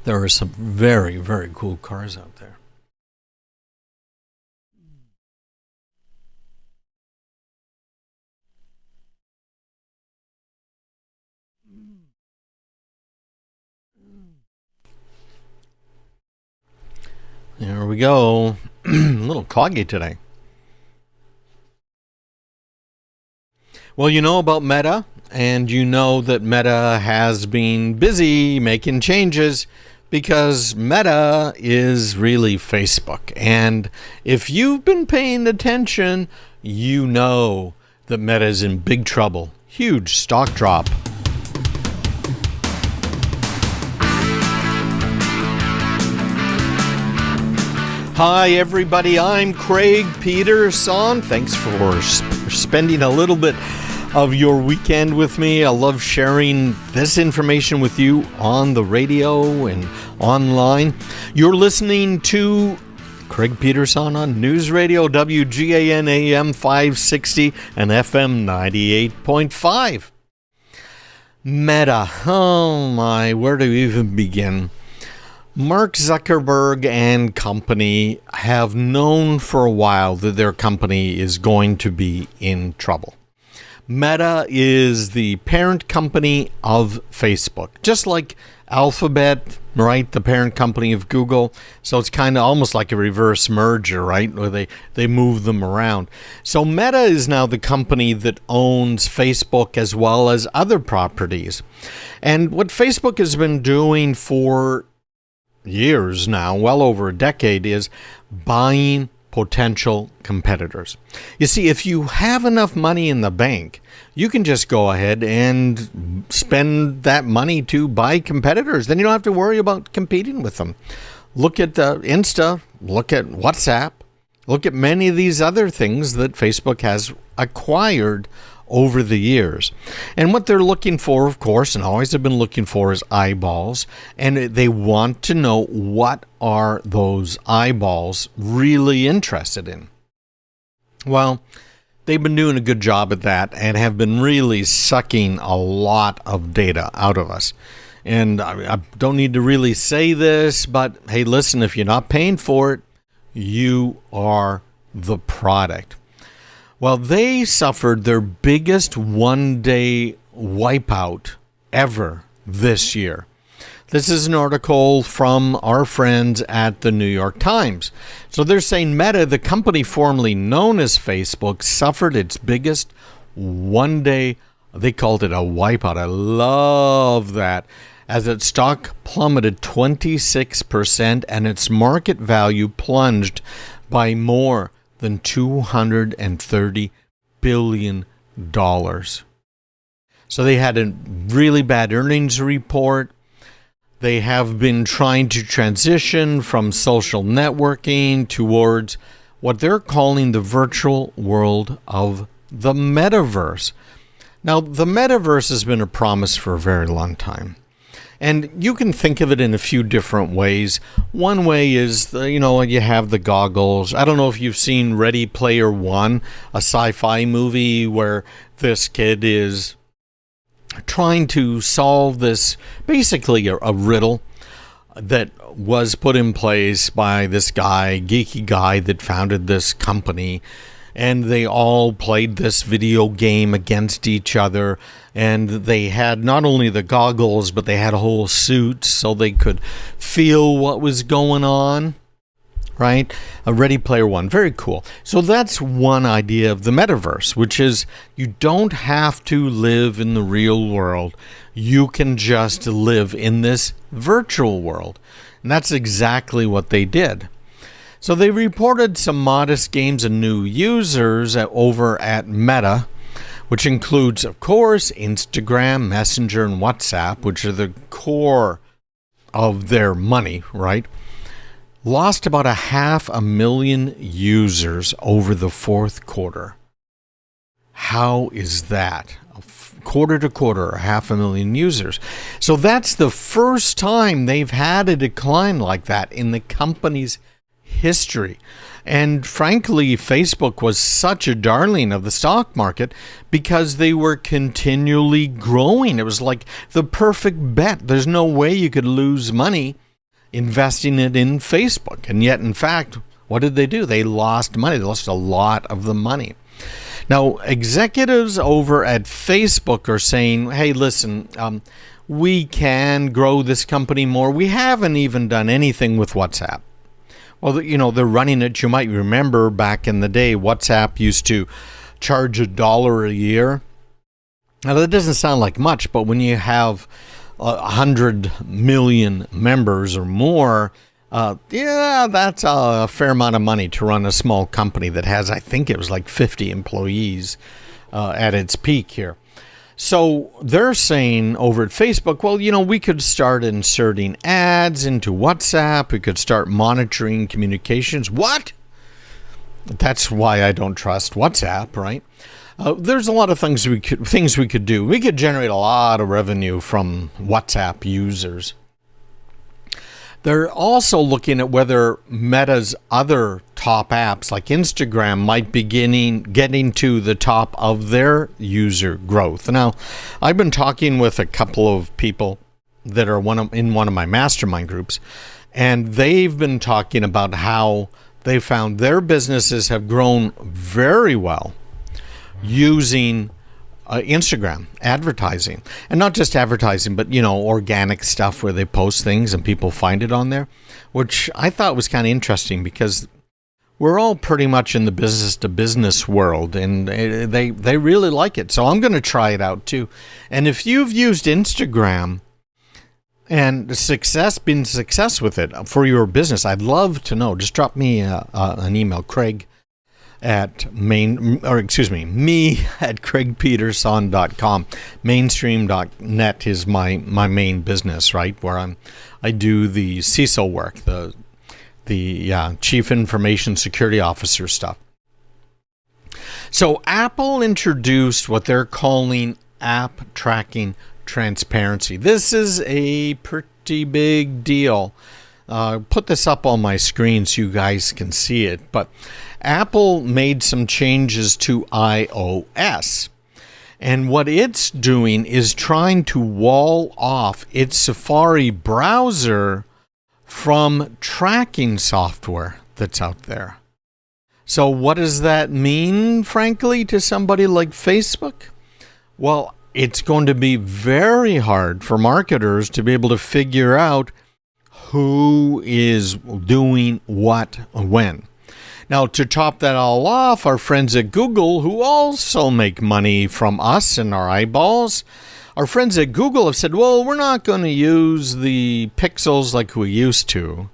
There are some very, very cool cars out there. There we go. A little cloggy today. Well, you know about Metta, and you know that Metta has been busy making changes because Metta is really Facebook. And if you've been paying attention, you know that Metta is in big trouble. Huge stock drop. Hi, everybody. I'm Craig Peterson. Thanks for spending a little bit of your weekend with me. I love sharing this information with you on the radio and online. You're listening to Craig Peterson on News Radio WGAN AM 560 and FM 98.5. Metta. Oh my, where do we even begin? Mark Zuckerberg and company have known for a while that their company is going to be in trouble. Meta is the parent company of Facebook, just like Alphabet, right? The parent company of Google. So it's kind of almost like a reverse merger, right? Where they move them around. So Meta is now the company that owns Facebook as well as other properties. And what Facebook has been doing for years now, well over a decade, is buying potential competitors. You see, if you have enough money in the bank, you can just go ahead and spend that money to buy competitors. Then you don't have to worry about competing with them. Look at Insta, look at WhatsApp, look at many of these other things that Facebook has acquired over the years. And what they're looking for, of course, and always have been looking for, is eyeballs. And they want to know what are those eyeballs really interested in. Well, they've been doing a good job at that and have been really sucking a lot of data out of us. And I don't need to really say this, but hey, listen, if you're not paying for it, you are the product. Well, they suffered their biggest one-day wipeout ever this year. This is an article from our friends at the New York Times. So they're saying Meta, the company formerly known as Facebook, suffered its biggest one-day, they called it a wipeout. I love that. as its stock plummeted 26% and its market value plunged by more than $230 billion. So they had a really bad earnings report. They have been trying to transition from social networking towards what they're calling the virtual world of the metaverse. Now, the metaverse has been a promise for a very long time. And you can think of it in a few different ways. One way is, you have the goggles. I don't know if you've seen Ready Player One, a sci-fi movie where this kid is trying to solve this, basically a riddle that was put in place by this guy, geeky guy that founded this company. And they all played this video game against each other. And they had not only the goggles, but they had a whole suit so they could feel what was going on. Right? A Ready Player One. Very cool. So that's one idea of the metaverse, which is you don't have to live in the real world. You can just live in this virtual world. And that's exactly what they did. So they reported some modest gains in new users over at Metta, which includes, of course, Instagram, Messenger, and WhatsApp, which are the core of their money, right? Lost about 500,000 users over the fourth quarter. How is that? Quarter to quarter, 500,000 users. So that's the first time they've had a decline like that in the company's history. And frankly, Facebook was such a darling of the stock market because they were continually growing. It was like the perfect bet. There's no way you could lose money investing it in Facebook. And yet, in fact, what did they do? They lost money. They lost a lot of the money. Now, executives over at Facebook are saying, hey, listen, we can grow this company more. We haven't even done anything with WhatsApp. Well, they're running it. You might remember back in the day, WhatsApp used to charge $1 a year. Now, that doesn't sound like much, but when you have 100 million members or more, that's a fair amount of money to run a small company that has, I think it was like 50 employees at its peak here. So they're saying over at Facebook, well, we could start inserting ads into WhatsApp. We could start monitoring communications. What? That's why I don't trust WhatsApp, right? There's a lot of things we could do. We could generate a lot of revenue from WhatsApp users. They're also looking at whether Meta's other top apps like Instagram might be getting to the top of their user growth. Now, I've been talking with a couple of people that are in one of my mastermind groups, and they've been talking about how they found their businesses have grown very well using Instagram advertising, and not just advertising, but organic stuff where they post things and people find it on there, which I thought was kind of interesting because we're all pretty much in the business to business world, and they really like it. So I'm going to try it out too. And if you've used Instagram and been success with it for your business, I'd love to know. Just drop me an email, Craig at me at craigpeterson.com. Mainstream.net is my main business, right? Where I do the CISO work, the Chief Information Security Officer stuff. So Apple introduced what they're calling app tracking transparency. This is a pretty big deal. Put this up on my screen so you guys can see it, but Apple made some changes to iOS. And what it's doing is trying to wall off its Safari browser from tracking software that's out there. So what does that mean, frankly, to somebody like Facebook? Well, it's going to be very hard for marketers to be able to figure out who is doing what when. Now, to top that all off, our friends at Google, who also make money from us and our eyeballs, our friends at Google have said, well, we're not going to use the pixels like we used to.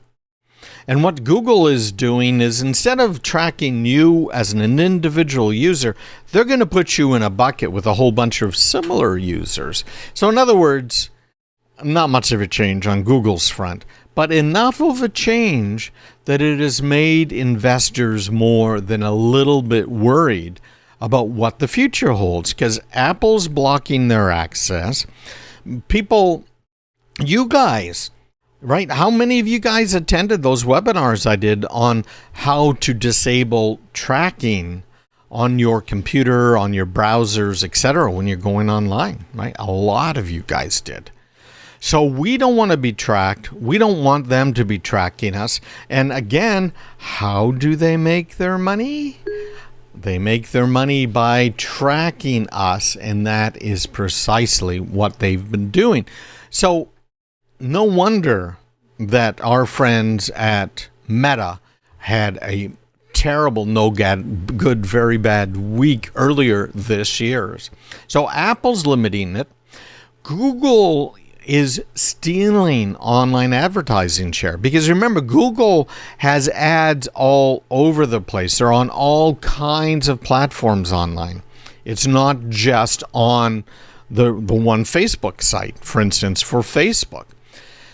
And what Google is doing is, instead of tracking you as an individual user, they're going to put you in a bucket with a whole bunch of similar users. So in other words, not much of a change on Google's front, but enough of a change that it has made investors more than a little bit worried about what the future holds, because Apple's blocking their access. People, you guys, right? How many of you guys attended those webinars I did on how to disable tracking on your computer, on your browsers, etc. when you're going online, right? A lot of you guys did. So we don't want to be tracked. We don't want them to be tracking us. And again, how do they make their money? They make their money by tracking us, and that is precisely what they've been doing. So no wonder that our friends at Metta had a terrible, no good, very bad week earlier this year. So Apple's limiting it. Google is stealing online advertising share, because remember, Google has ads all over the place. They're on all kinds of platforms online. It's not just on the one Facebook site, for instance, for Facebook.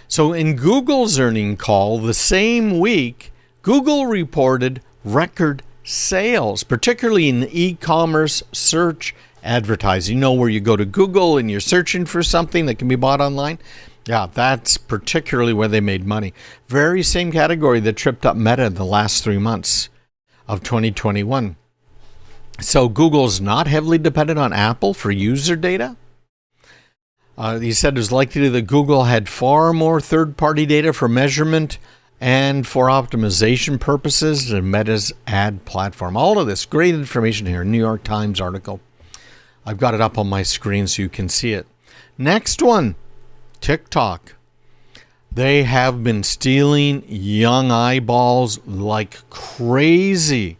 So in Google's earnings call the same week, Google reported record sales, particularly in e-commerce search advertising. You know, where you go to Google and you're searching for something that can be bought online? Yeah, that's particularly where they made money. Very same category that tripped up Meta in the last 3 months of 2021. So Google's not heavily dependent on Apple for user data. He said it was likely that Google had far more third-party data for measurement and for optimization purposes than Meta's ad platform. All of this great information here, New York Times article. I've got it up on my screen so you can see it. Next one, TikTok. They have been stealing young eyeballs like crazy.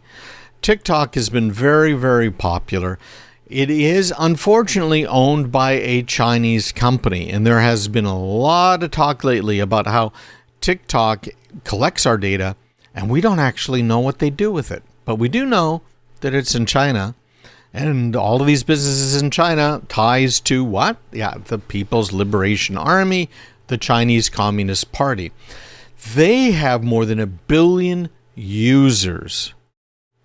TikTok has been very, very popular. It is unfortunately owned by a Chinese company, and there has been a lot of talk lately about how TikTok collects our data and we don't actually know what they do with it. But we do know that it's in China. And all of these businesses in China ties to what? Yeah, the People's Liberation Army, the Chinese Communist Party. They have more than 1 billion users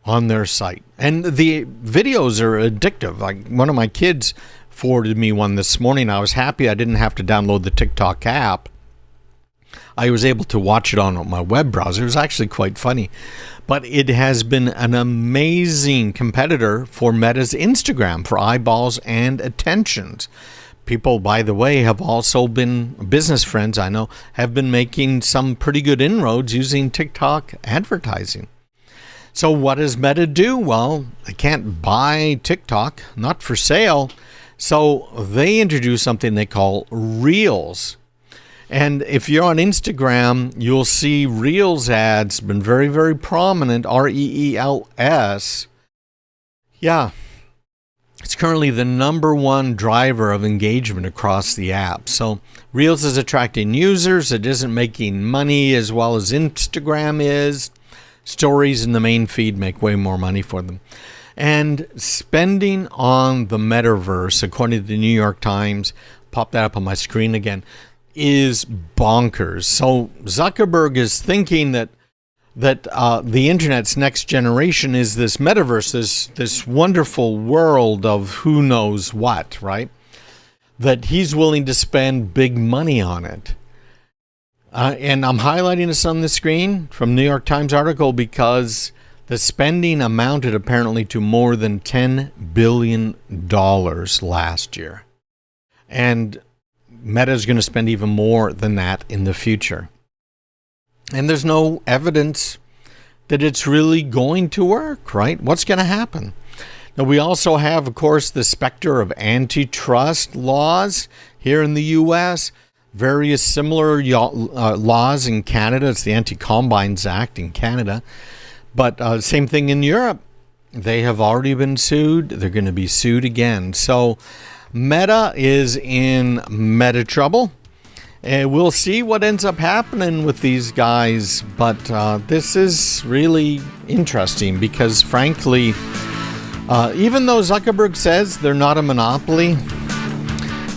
on their site. And the videos are addictive. Like, one of my kids forwarded me one this morning. I was happy I didn't have to download the TikTok app. I was able to watch it on my web browser. It was actually quite funny. But it has been an amazing competitor for Meta's Instagram for eyeballs and attentions. People, by the way, have also been, business friends I know, have been making some pretty good inroads using TikTok advertising. So what does Meta do? Well, they can't buy TikTok, not for sale. So they introduce something they call Reels. And if you're on Instagram, you'll see Reels ads, been very, very prominent, REELS. Yeah, it's currently the #1 driver of engagement across the app. So Reels is attracting users. It isn't making money as well as Instagram is. Stories in the main feed make way more money for them. And spending on the metaverse, according to the New York Times, pop that up on my screen again, is bonkers. So Zuckerberg is thinking that the internet's next generation is this metaverse, this wonderful world of who knows what, right? That he's willing to spend big money on it. And I'm highlighting this on the screen from New York Times article because the spending amounted apparently to more than $10 billion last year. And Meta is going to spend even more than that in the future. And there's no evidence that it's really going to work, right? What's going to happen? Now, we also have, of course, the specter of antitrust laws here in the U.S., various similar laws in Canada. It's the Anti-Combines Act in Canada. But same thing in Europe. They have already been sued. They're going to be sued again. So Meta is in meta trouble. And we'll see what ends up happening with these guys. But this is really interesting because, frankly, even though Zuckerberg says they're not a monopoly,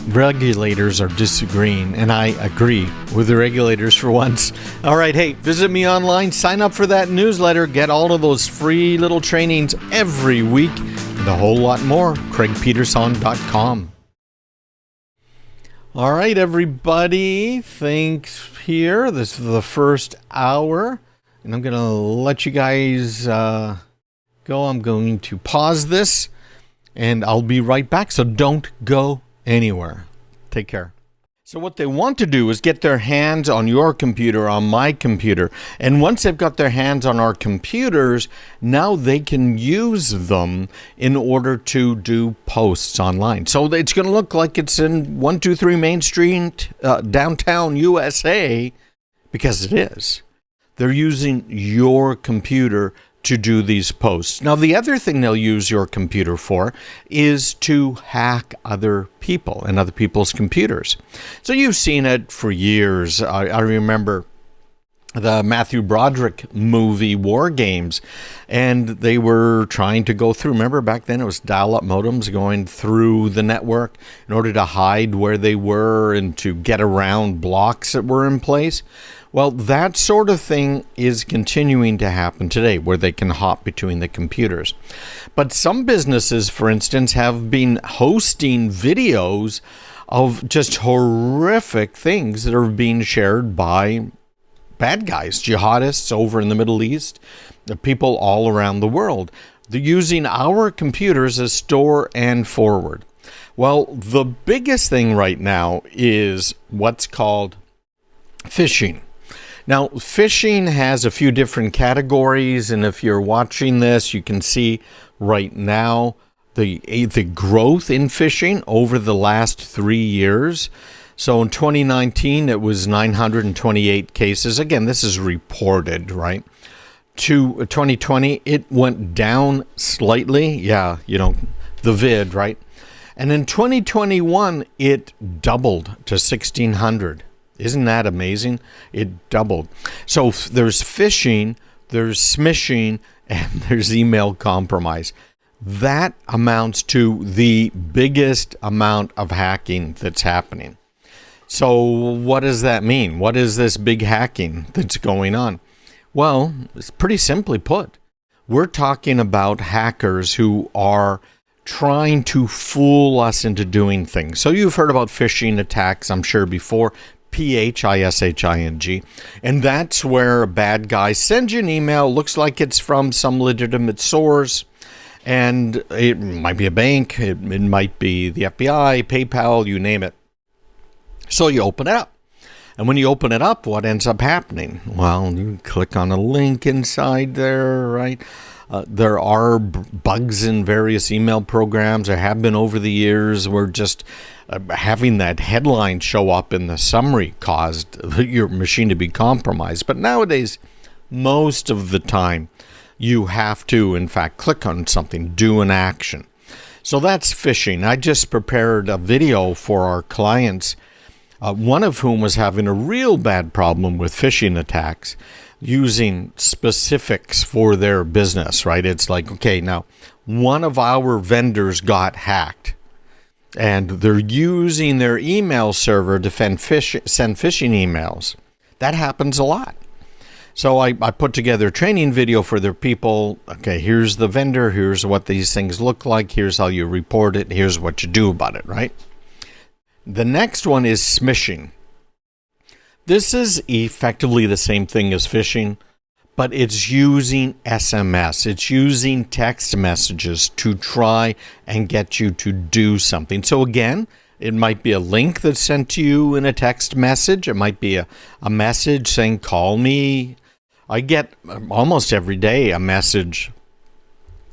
regulators are disagreeing, and I agree with the regulators for once. All right, hey, visit me online, sign up for that newsletter, get all of those free little trainings every week, and a whole lot more. CraigPeterson.com. All right, everybody, thanks here. This is the first hour, and I'm going to let you guys go. I'm going to pause this, and I'll be right back, so don't go anywhere. Take care. So what they want to do is get their hands on your computer, on my computer. And once they've got their hands on our computers, now they can use them in order to do posts online. So it's going to look like it's in 123 Main Street, downtown USA, because it is. They're using your computer to do these posts. Now, the other thing they'll use your computer for is to hack other people and other people's computers. So you've seen it for years. I remember the Matthew Broderick movie War Games, and they were trying to go through, remember back then it was dial-up modems going through the network in order to hide where they were and to get around blocks that were in place. Well, that sort of thing is continuing to happen today, where they can hop between the computers. But some businesses, for instance, have been hosting videos of just horrific things that are being shared by bad guys, jihadists over in the Middle East, the people all around the world. They're using our computers as store and forward. Well, the biggest thing right now is what's called phishing. Now, phishing has a few different categories, and if you're watching this, you can see right now the growth in phishing over the last 3 years. So in 2019, it was 928 cases. Again, this is reported, right? To 2020, it went down slightly. Yeah, the vid, right? And in 2021, it doubled to 1,600. Isn't that amazing? It doubled. So there's phishing, there's smishing, and there's email compromise. That amounts to the biggest amount of hacking that's happening. So what does that mean? What is this big hacking that's going on? Well, it's pretty simply put. We're talking about hackers who are trying to fool us into doing things. So you've heard about phishing attacks, I'm sure, before. phishing, and that's where a bad guy sends you an email, looks like it's from some legitimate source, and it might be a bank, it might be the FBI, PayPal, you name it. So you open it up, and when you open it up, what ends up happening? Well, you click on a link inside there, right? There are bugs in various email programs. There have been over the years where just having that headline show up in the summary caused your machine to be compromised. But nowadays, most of the time, you have to, in fact, click on something, do an action. So that's phishing. I just prepared a video for our clients, one of whom was having a real bad problem with phishing attacks, using specifics for their business, right? It's like, okay, now one of our vendors got hacked and they're using their email server to send phishing emails. That happens a lot. So I put together a training video for their people. Okay, here's the vendor. Here's what these things look like. Here's how you report it. Here's what you do about it, right? The next one is smishing. This is effectively the same thing as phishing, but it's using SMS. It's using text messages to try and get you to do something. So again, it might be a link that's sent to you in a text message. It might be a message saying, call me. I get almost every day a message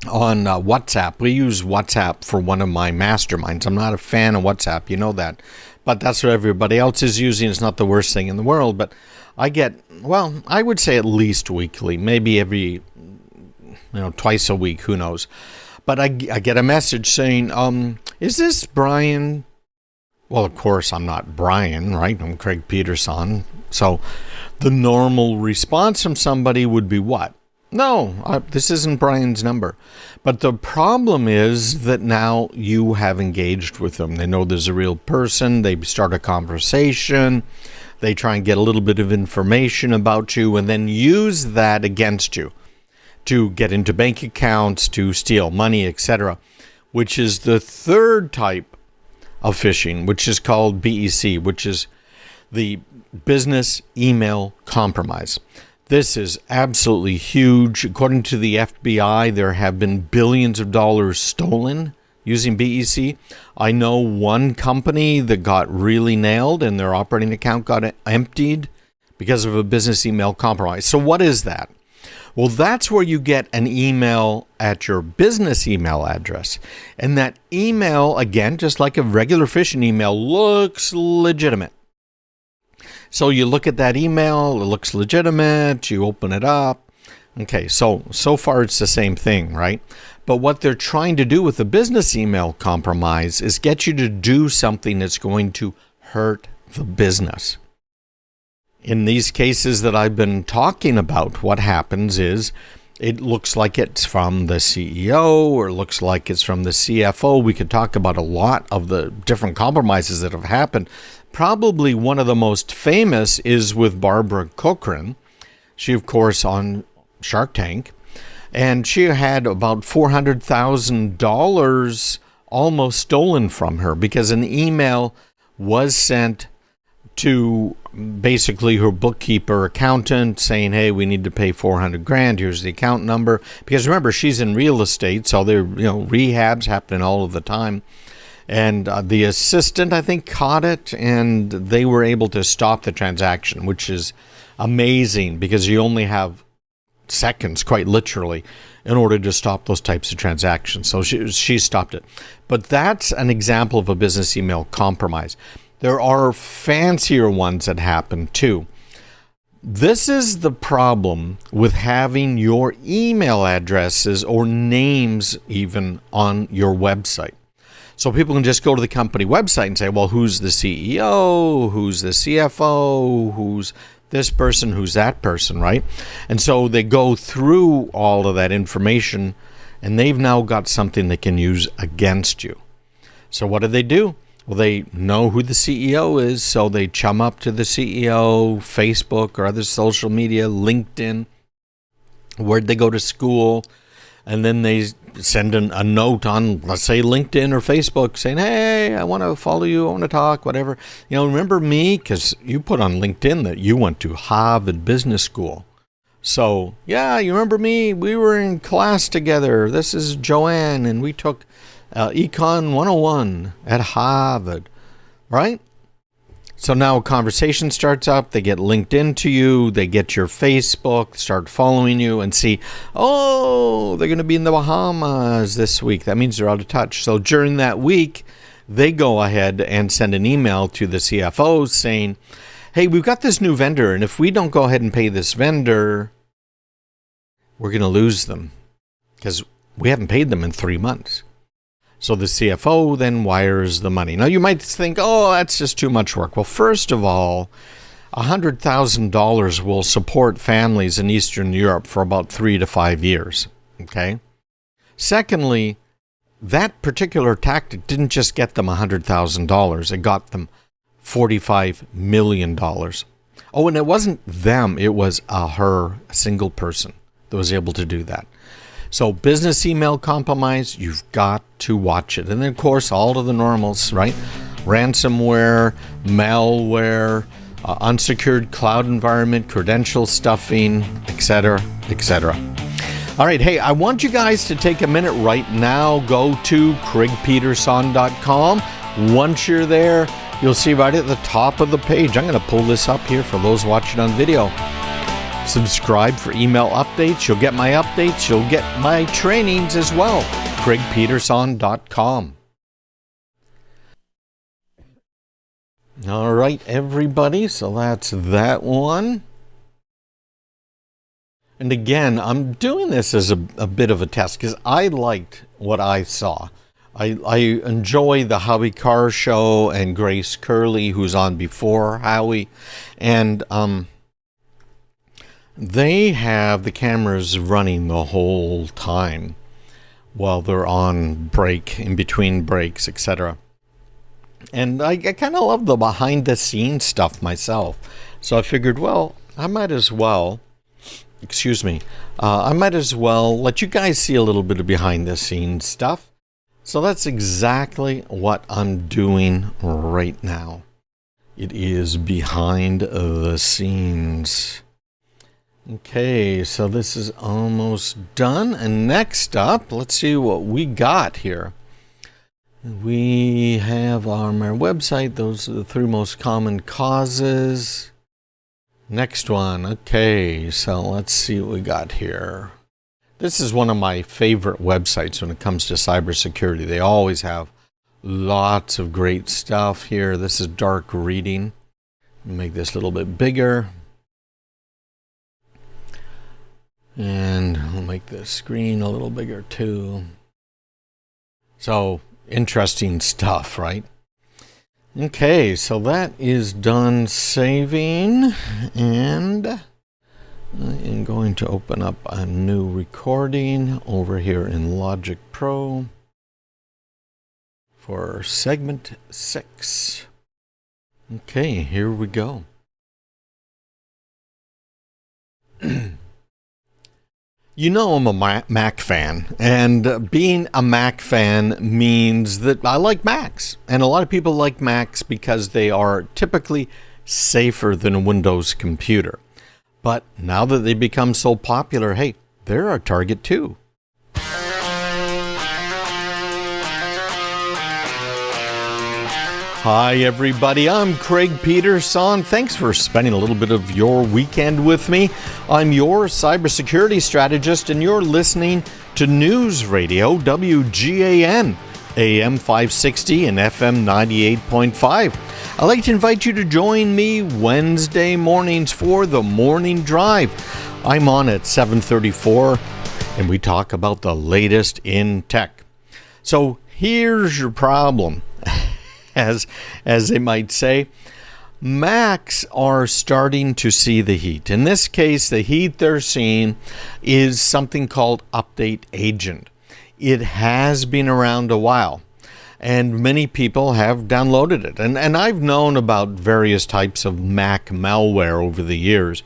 on WhatsApp. We use WhatsApp for one of my masterminds. I'm not a fan of WhatsApp, you know that. But that's what everybody else is using. It's not the worst thing in the world. But I get, well, I would say at least weekly, maybe every twice a week, who knows. But I get a message saying, is this Brian? Well, of course, I'm not Brian, right? I'm Craig Peterson. So the normal response from somebody would be what? No, this isn't Brian's number. But the problem is that now you have engaged with them. They know there's a real person. They start a conversation. They try and get a little bit of information about you and then use that against you to get into bank accounts, to steal money, etc., which is the third type of phishing, which is called BEC, which is the business email compromise. This is absolutely huge. According to the FBI, there have been billions of dollars stolen using BEC. I know one company that got really nailed and their operating account got emptied because of a business email compromise. So what is that? Well, that's where you get an email at your business email address. And that email, again, just like a regular phishing email, looks legitimate. So you look at that email, it looks legitimate, you open it up. Okay, so far it's the same thing, right? But what they're trying to do with the business email compromise is get you to do something that's going to hurt the business. In these cases that I've been talking about, what happens is it looks like it's from the CEO or it looks like it's from the CFO. We could talk about a lot of the different compromises that have happened. Probably one of the most famous is with Barbara Corcoran. She, of course, on Shark Tank. And she had about $400,000 almost stolen from her because an email was sent to basically her bookkeeper accountant saying, hey, we need to pay $400,000. Here's the account number. Because remember, she's in real estate, so there, rehabs happening all of the time. And the assistant, I think, caught it, and they were able to stop the transaction, which is amazing because you only have seconds, quite literally, in order to stop those types of transactions. So she stopped it. But that's an example of a business email compromise. There are fancier ones that happen too. This is the problem with having your email addresses or names even on your website. So people can just go to the company website and say, well, who's the CEO? Who's the CFO? Who's this person? Who's that person, right? And so they go through all of that information and they've now got something they can use against you. So what do? Well, they know who the CEO is, so they chum up to the CEO, Facebook or other social media, LinkedIn, where'd they go to school, and then they send a note on, let's say, LinkedIn or Facebook saying, hey, I want to follow you, I want to talk, whatever. Remember me? Because you put on LinkedIn that you went to Harvard Business School. So, yeah, you remember me? We were in class together. This is Joanne, and we took Econ 101 at Harvard, right? So now a conversation starts up, they get linked into you, they get your Facebook, start following you and see, oh, they're going to be in the Bahamas this week. That means they're out of touch. So during that week, they go ahead and send an email to the CFO saying, hey, we've got this new vendor, and if we don't go ahead and pay this vendor, we're going to lose them because we haven't paid them in 3 months. So the CFO then wires the money. Now you might think, oh, that's just too much work. Well, first of all, $100,000 will support families in Eastern Europe for about 3 to 5 years. Okay. Secondly, that particular tactic didn't just get them $100,000. It got them $45 million. Oh, and it wasn't them. It was a single person that was able to do that. So business email compromise, you've got to watch it. And then, of course, all of the normals, right? Ransomware, malware, unsecured cloud environment, credential stuffing, etc., etc. All right, hey, I want you guys to take a minute right now. Go to craigpeterson.com. Once you're there, you'll see right at the top of the page. I'm going to pull this up here for those watching on video. Subscribe for email updates. You'll get my updates. You'll get my trainings as well. craigpeterson.com. All right, everybody. So that's that one. And again, I'm doing this as a bit of a test because I liked what I saw. I enjoy the Howie Carr show and Grace Curley, who's on before Howie. And they have the cameras running the whole time while they're on break, in between breaks, etc. And I kind of love the behind-the-scenes stuff myself. So I figured, well, I might as well let you guys see a little bit of behind-the-scenes stuff. So that's exactly what I'm doing right now. It is behind the scenes. Okay, so this is almost done. And next up, let's see what we got here. We have on our website, those are the 3 most common causes. Next one. Okay, so let's see what we got here. This is one of my favorite websites when it comes to cybersecurity. They always have lots of great stuff here. This is dark reading. Make this a little bit bigger. And we'll make the screen a little bigger too. So, interesting stuff, right? Okay, so that is done saving, and I am going to open up a new recording over here in Logic Pro for segment 6. Okay, here we go. You know I'm a Mac fan, and being a Mac fan means that I like Macs. And a lot of people like Macs because they are typically safer than a Windows computer. But now that they become so popular, hey, they're our target too. Hi everybody, I'm Craig Peterson. Thanks for spending a little bit of your weekend with me. I'm your cybersecurity strategist, and you're listening to News Radio WGAN, AM 560 and FM 98.5. I'd like to invite you to join me Wednesday mornings for the Morning Drive. I'm on at 7:34, and we talk about the latest in tech. So here's your problem. As they might say, Macs are starting to see the heat. In this case, the heat they're seeing is something called Update Agent. It has been around a while, and many people have downloaded it. And I've known about various types of Mac malware over the years.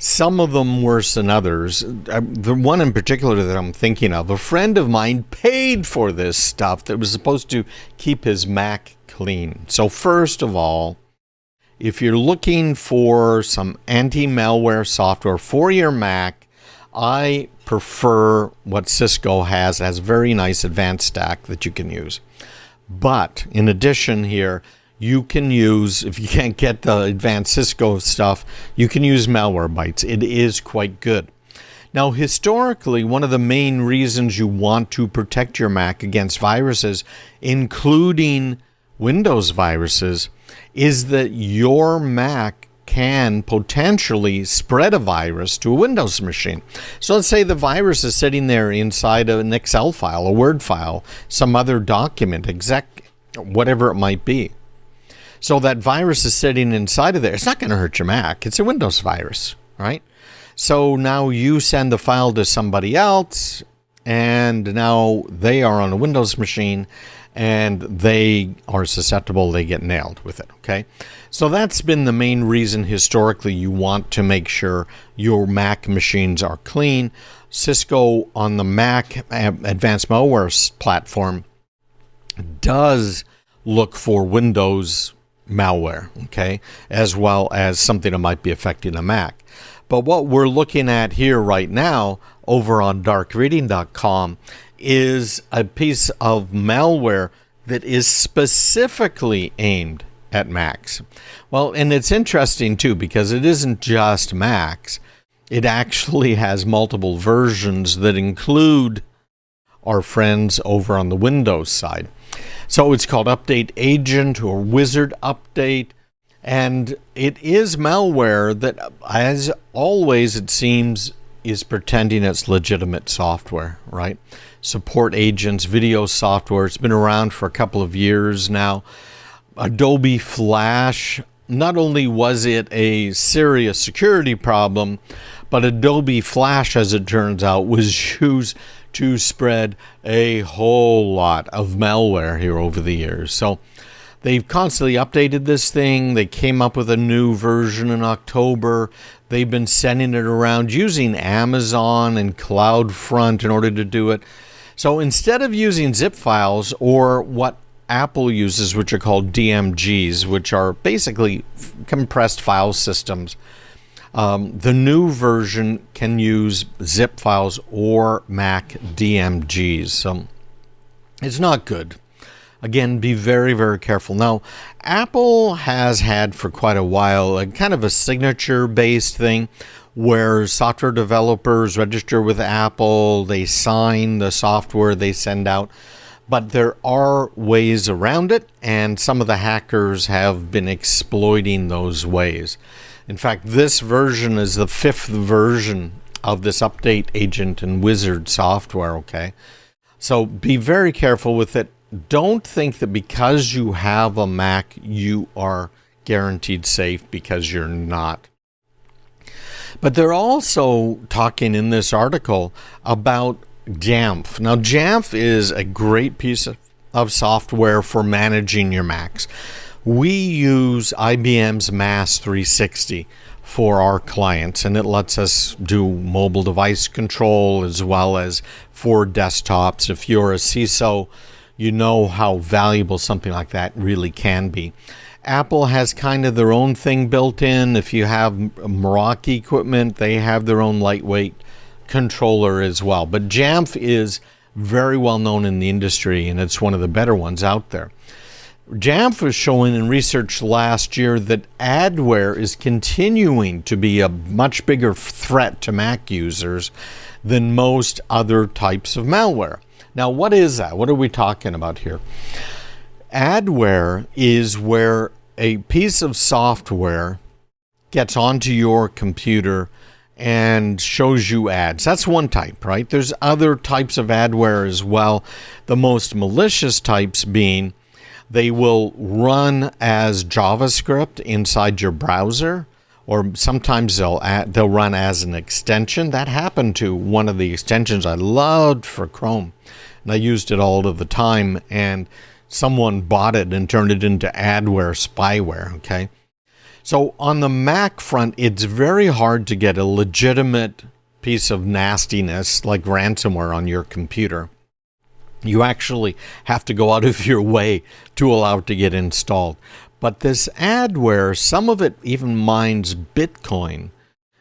Some of them worse than others. The one in particular that I'm thinking of, a friend of mine paid for this stuff that was supposed to keep his Mac clean. So first of all, if you're looking for some anti-malware software for your Mac, I prefer what Cisco has a very nice advanced stack that you can use. But in addition here, you can use, if you can't get the advanced Cisco stuff, you can use Malwarebytes. It is quite good. Now, historically, one of the main reasons you want to protect your Mac against viruses, including Windows viruses, is that your Mac can potentially spread a virus to a Windows machine. So let's say the virus is sitting there inside an Excel file, a Word file, some other document, whatever it might be. So that virus is sitting inside of there. It's not going to hurt your Mac. It's a Windows virus, right? So now you send the file to somebody else, and now they are on a Windows machine, and they are susceptible. They get nailed with it, okay? So that's been the main reason historically you want to make sure your Mac machines are clean. Cisco on the Mac Advanced Malware platform does look for Windows malware, okay, as well as something that might be affecting a Mac. But what we're looking at here right now over on darkreading.com is a piece of malware that is specifically aimed at Macs. Well, and it's interesting too, because it isn't just Macs. It actually has multiple versions that include our friends over on the Windows side. So it's called Update Agent or Wizard Update, and it is malware that, as always, it seems, is pretending it's legitimate software, right? Support agents, video software. It's been around for a couple of years now. Adobe Flash, not only was it a serious security problem, but Adobe Flash, as it turns out, was used to spread a whole lot of malware here over the years. So they've constantly updated this thing. They came up with a new version in October. They've been sending it around using Amazon and CloudFront in order to do it. So instead of using zip files or what Apple uses, which are called DMGs, which are basically compressed file systems, the new version can use zip files or Mac DMGs. So it's not good. Again, be very, very careful. Now, Apple has had for quite a while a kind of a signature-based thing where software developers register with Apple, they sign the software they send out, but there are ways around it, and some of the hackers have been exploiting those ways. In fact, this version is the 5th version of this update agent and wizard software, okay? So be very careful with it. Don't think that because you have a Mac, you are guaranteed safe, because you're not. But they're also talking in this article about JAMPF. Now, JAMPF is a great piece of software for managing your Macs. We use IBM's MAS 360 for our clients, and it lets us do mobile device control as well as for desktops. If you're a CISO, you know how valuable something like that really can be. Apple has kind of their own thing built in. If you have Meraki equipment, they have their own lightweight controller as well. But JAMPF is very well known in the industry, and it's one of the better ones out there. JAMPF was showing in research last year that adware is continuing to be a much bigger threat to Mac users than most other types of malware. Now, what is that? What are we talking about here? Adware is where a piece of software gets onto your computer and shows you ads. That's one type, right? There's other types of adware as well. The most malicious types being they will run as JavaScript inside your browser, or sometimes they'll run as an extension. That happened to one of the extensions I loved for Chrome, and I used it all of the time, and someone bought it and turned it into adware spyware, okay? So on the Mac front, it's very hard to get a legitimate piece of nastiness like ransomware on your computer. You actually have to go out of your way to allow it to get installed. But this adware, some of it even mines Bitcoin.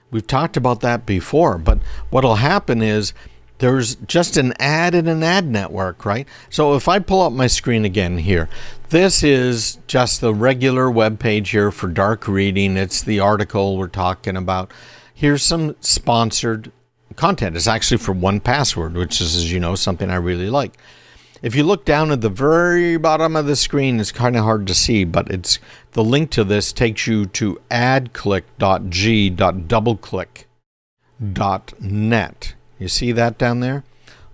We've talked about that before, but what'll happen is there's just an ad in an ad network, right? So if I pull up my screen again here, this is just the regular web page here for dark reading. It's the article we're talking about. Here's some sponsored content. It's actually for 1Password, which is, as you know, something I really like. If you look down at the very bottom of the screen, it's kind of hard to see, but it's the link to this takes you to adclick.g.doubleclick.net. You see that down there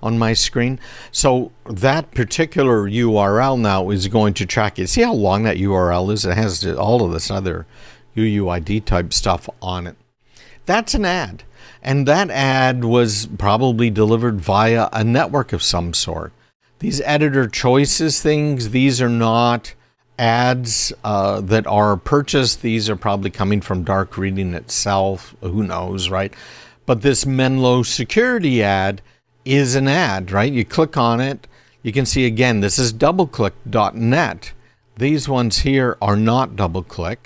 on my screen? So that particular URL now is going to track it. See how long that URL is? It has all of this other UUID type stuff on it. That's an ad. And that ad was probably delivered via a network of some sort. These editor choices things, these are not ads that are purchased. These are probably coming from dark reading itself. Who knows, right? But this Menlo security ad is an ad, right? You click on it. You can see again, this is doubleclick.net. These ones here are not DoubleClick.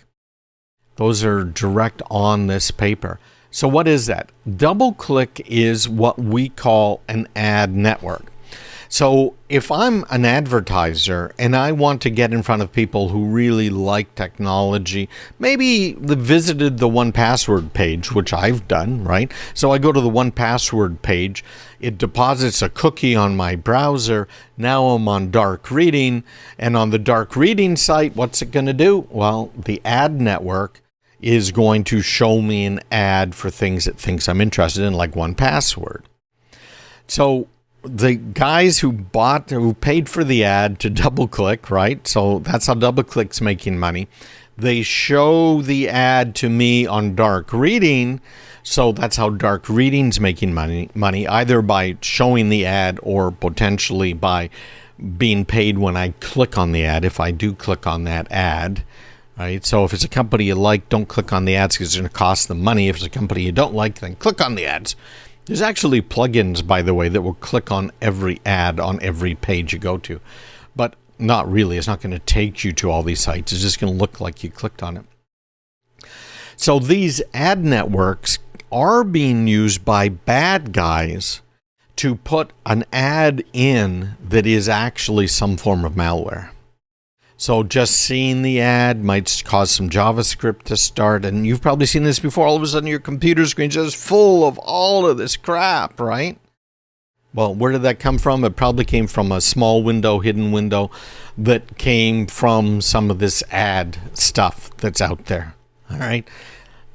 Those are direct on this paper. So what is that? DoubleClick is what we call an ad network. So if I'm an advertiser and I want to get in front of people who really like technology, maybe they visited the 1Password page, which I've done, right? So I go to the 1Password page, it deposits a cookie on my browser, now I'm on dark reading, and on the dark reading site, what's it going to do? Well, the ad network is going to show me an ad for things it thinks I'm interested in, like 1Password. So the guys who paid for the ad to double click, right? So that's how double click's making money. They show the ad to me on dark reading. So that's how dark reading's making money, either by showing the ad or potentially by being paid when I click on the ad, if I do click on that ad. Right? So if it's a company you like, don't click on the ads because it's going to cost them money. If it's a company you don't like, then click on the ads. There's actually plugins, by the way, that will click on every ad on every page you go to. But not really. It's not going to take you to all these sites. It's just going to look like you clicked on it. So these ad networks are being used by bad guys to put an ad in that is actually some form of malware. So just seeing the ad might cause some JavaScript to start. And you've probably seen this before. All of a sudden your computer screen is just full of all of this crap, right? Well, where did that come from? It probably came from a small window, hidden window that came from some of this ad stuff that's out there. All right.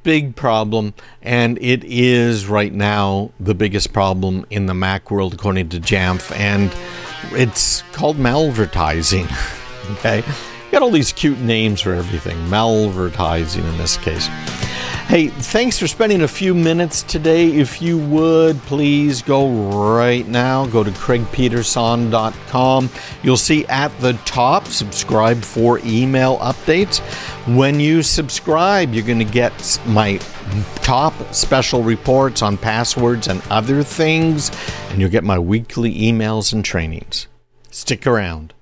Big problem. And it is right now the biggest problem in the Mac world, according to JAMPF. And it's called malvertising. Okay, got all these cute names for everything. Malvertising in this case. Hey, thanks for spending a few minutes today. If you would, please go right now. Go to craigpeterson.com. You'll see at the top, subscribe for email updates. When you subscribe, you're going to get my top special reports on passwords and other things, and you'll get my weekly emails and trainings. Stick around.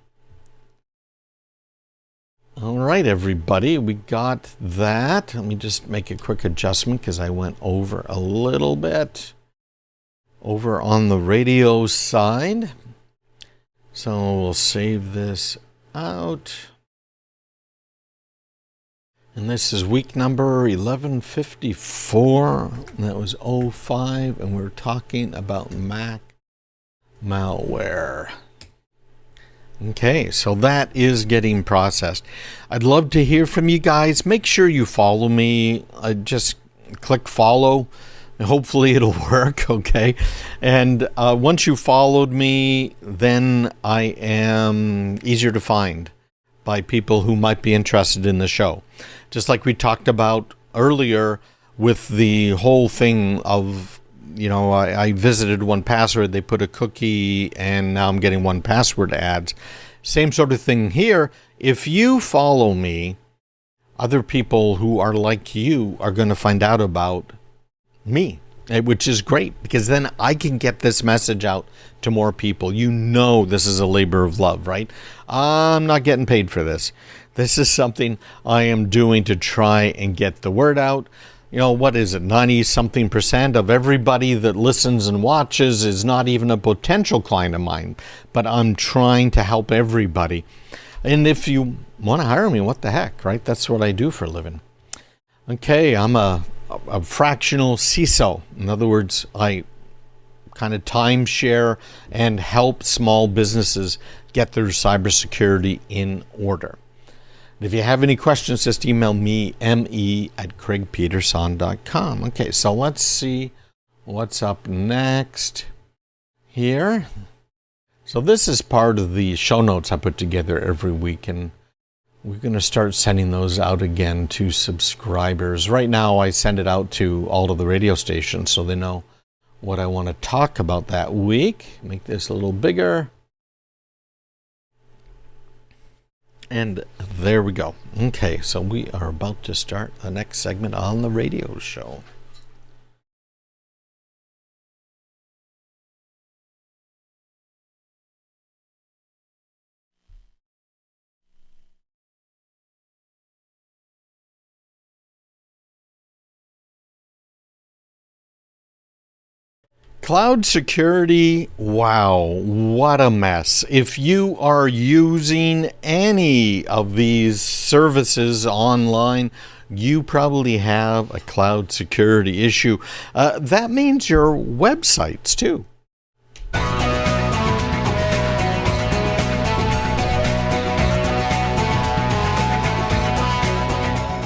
All right, everybody, we got that. Let me just make a quick adjustment because I went over a little bit over on the radio side. So we'll save this out. And this is week number 1154. And that was 05, and we're talking about Mac malware. Okay, so that is getting processed. I'd love to hear from you guys. Make sure you follow me. Just click follow. Hopefully it'll work, okay? And once you followed me, then I am easier to find by people who might be interested in the show. Just like we talked about earlier with the whole thing of, I visited 1Password, they put a cookie, and now I'm getting 1Password ads. Same sort of thing here. If you follow me, other people who are like you are going to find out about me, which is great, because then I can get this message out to more people. This is a labor of love, right? I'm not getting paid for this. This is something I am doing to try and get the word out. What is it? 90-something% of everybody that listens and watches is not even a potential client of mine, but I'm trying to help everybody. And if you want to hire me, what the heck, right? That's what I do for a living. Okay, I'm a fractional CISO. In other words, I kind of timeshare and help small businesses get their cybersecurity in order. If you have any questions, just email me, me@craigpeterson.com. Okay, so let's see what's up next here. So this is part of the show notes I put together every week, and we're going to start sending those out again to subscribers. Right now, I send it out to all of the radio stations so they know what I want to talk about that week. Make this a little bigger. And there we go. Okay, so we are about to start the next segment on the radio show. Cloud security, wow, what a mess. If you are using any of these services online, you probably have a cloud security issue. That means your websites too.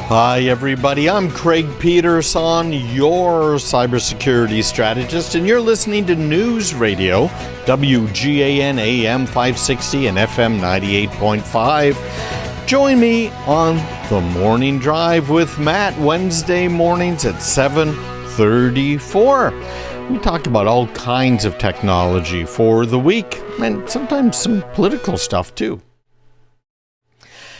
Hi everybody, I'm Craig Peterson, your cybersecurity strategist, and you're listening to News Radio, WGAN AM 560 and FM 98.5. Join me on The Morning Drive with Matt, Wednesday mornings at 7:34. We talk about all kinds of technology for the week, and sometimes some political stuff too.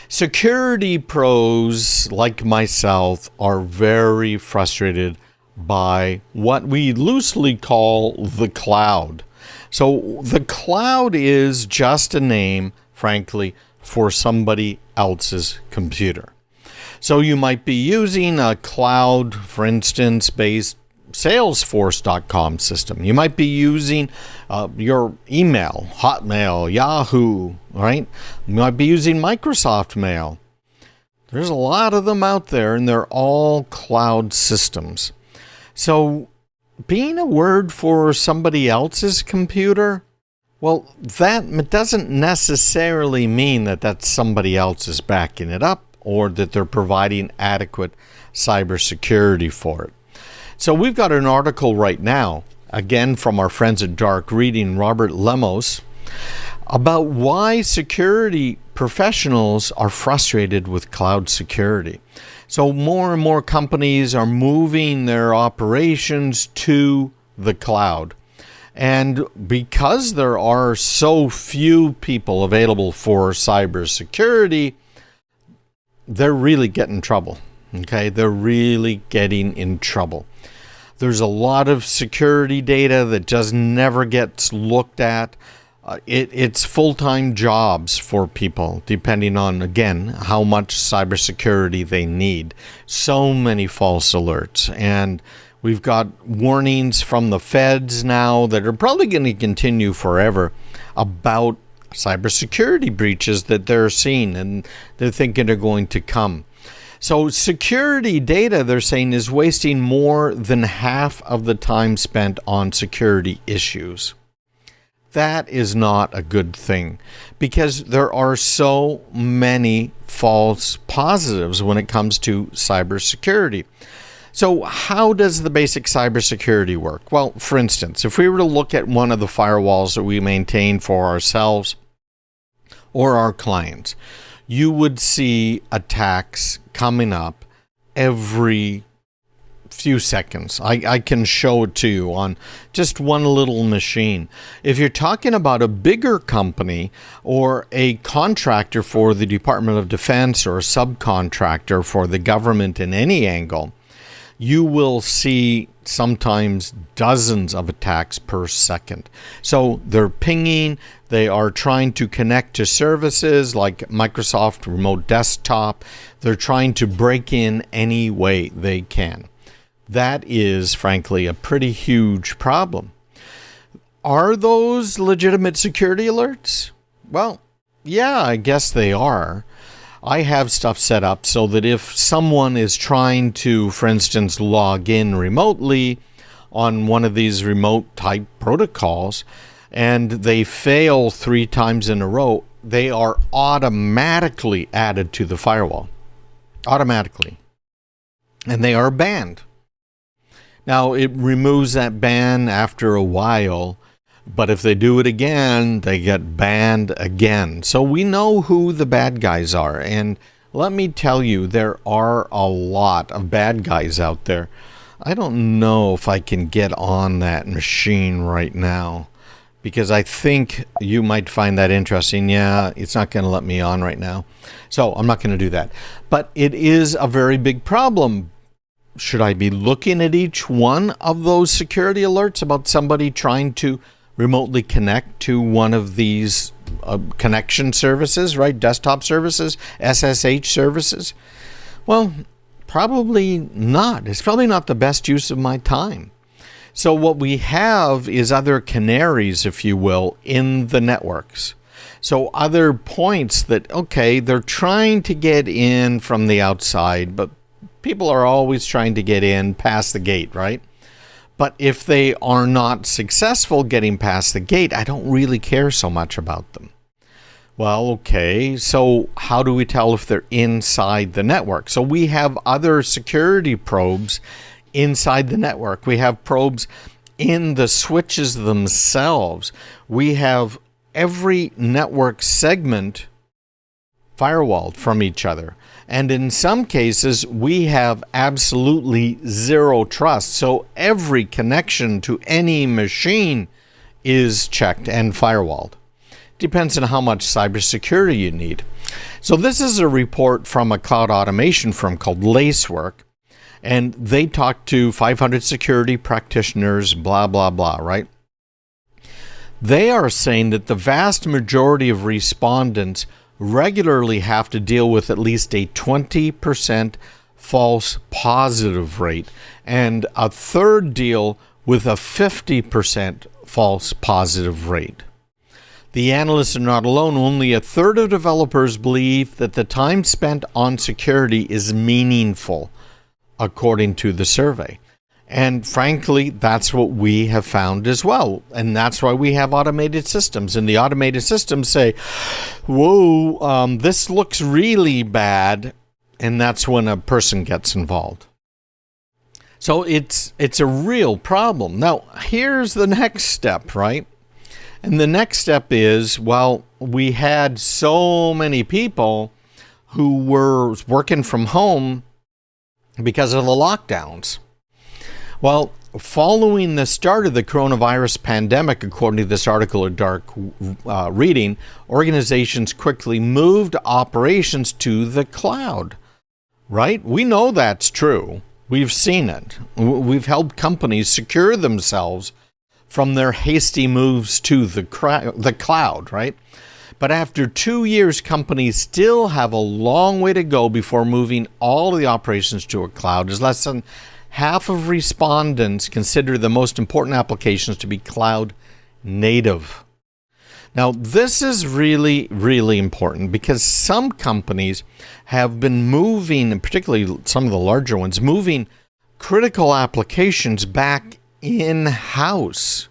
Security pros like myself are very frustrated by what we loosely call the cloud. So the cloud is just a name, frankly, for somebody else's computer. So you might be using a cloud, for instance, based Salesforce.com system. You might be using your email, Hotmail, Yahoo, right? You might be using Microsoft Mail. There's a lot of them out there, and they're all cloud systems. So being a word for somebody else's computer, well, that doesn't necessarily mean that that's somebody else is backing it up or that they're providing adequate cybersecurity for it. So we've got an article right now, again from our friends at Dark Reading, Robert Lemos, about why security professionals are frustrated with cloud security. So more and more companies are moving their operations to the cloud. And because there are so few people available for cybersecurity, they're really getting in trouble. Okay, they're really getting in trouble. There's a lot of security data that just never gets looked at. It's full-time jobs for people, depending on, again, how much cybersecurity they need. So many false alerts. And we've got warnings from the feds now that are probably going to continue forever about cybersecurity breaches that they're seeing and they're thinking are going to come. So security data, they're saying, is wasting more than half of the time spent on security issues. That is not a good thing because there are so many false positives when it comes to cybersecurity. So how does the basic cybersecurity work? Well, for instance, if we were to look at one of the firewalls that we maintain for ourselves or our clients, you would see attacks coming up every few seconds. I can show it to you on just one little machine. If you're talking about a bigger company or a contractor for the Department of Defense or a subcontractor for the government in any angle, you will see sometimes dozens of attacks per second. So they're pinging, they are trying to connect to services like Microsoft Remote Desktop. They're trying to break in any way they can. That is, frankly, a pretty huge problem. Are those legitimate security alerts? Well, yeah, I guess they are. I have stuff set up so that if someone is trying to, for instance, log in remotely on one of these remote type protocols and they fail 3 times in a row, they are automatically added to the firewall. Automatically. And they are banned. Now, it removes that ban after a while, but if they do it again, they get banned again. So we know who the bad guys are. And let me tell you, there are a lot of bad guys out there. I don't know if I can get on that machine right now because I think you might find that interesting. Yeah, it's not going to let me on right now. So I'm not going to do that. But it is a very big problem. Should I be looking at each one of those security alerts about somebody trying to remotely connect to one of these connection services, right? Desktop services, SSH services? Well, probably not. It's probably not the best use of my time. So what we have is other canaries, if you will, in the networks. So other points that, okay, they're trying to get in from the outside, but people are always trying to get in past the gate, right? But if they are not successful getting past the gate, I don't really care so much about them. Well, okay, so how do we tell if they're inside the network? So we have other security probes inside the network. We have probes in the switches themselves. We have every network segment firewalled from each other. And in some cases, we have absolutely zero trust. So every connection to any machine is checked and firewalled. Depends on how much cybersecurity you need. So this is a report from a cloud automation firm called Lacework. And they talked to 500 security practitioners, blah, blah, blah, right? They are saying that the vast majority of respondents regularly have to deal with at least a 20% false positive rate, and a third deal with a 50% false positive rate. The analysts are not alone. Only a third of developers believe that the time spent on security is meaningful, according to the survey. And frankly, that's what we have found as well. And that's why we have automated systems. And the automated systems say, whoa, this looks really bad. And that's when a person gets involved. So it's a real problem. Now, here's the next step, right? And the next step is, well, we had so many people who were working from home because of the lockdowns. Well, following the start of the coronavirus pandemic, according to this article at Dark Reading, organizations quickly moved operations to the cloud, right? We know that's true. We've seen it. We've helped companies secure themselves from their hasty moves to the cloud, right? But after 2 years, companies still have a long way to go before moving all of the operations to a cloud, as less than half of respondents consider the most important applications to be cloud native. Now, this is really, really important because some companies have been moving, and particularly some of the larger ones, moving critical applications back in-house.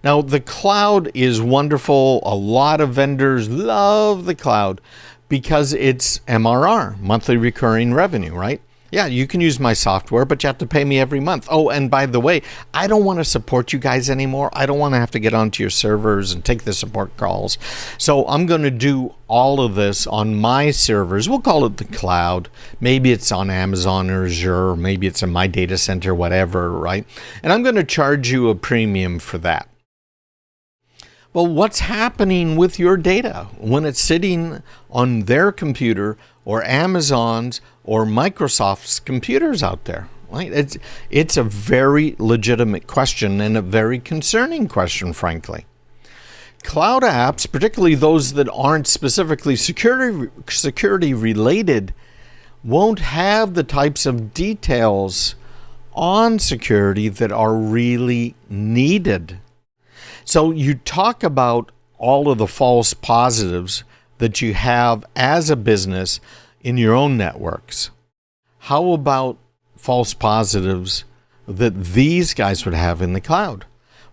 Now, the cloud is wonderful. A lot of vendors love the cloud because it's MRR, monthly recurring revenue, right? Yeah, you can use my software, but you have to pay me every month. Oh, and by the way, I don't want to support you guys anymore. I don't want to have to get onto your servers and take the support calls. So I'm going to do all of this on my servers. We'll call it the cloud. Maybe it's on Amazon or Azure, or maybe it's in my data center, whatever, right? And I'm going to charge you a premium for that. Well, what's happening with your data when it's sitting on their computer or Amazon's or Microsoft's computers out there? Right? It's a very legitimate question and a very concerning question, frankly. Cloud apps, particularly those that aren't specifically security related, won't have the types of details on security that are really needed. So you talk about all of the false positives that you have as a business in your own networks. How about false positives that these guys would have in the cloud?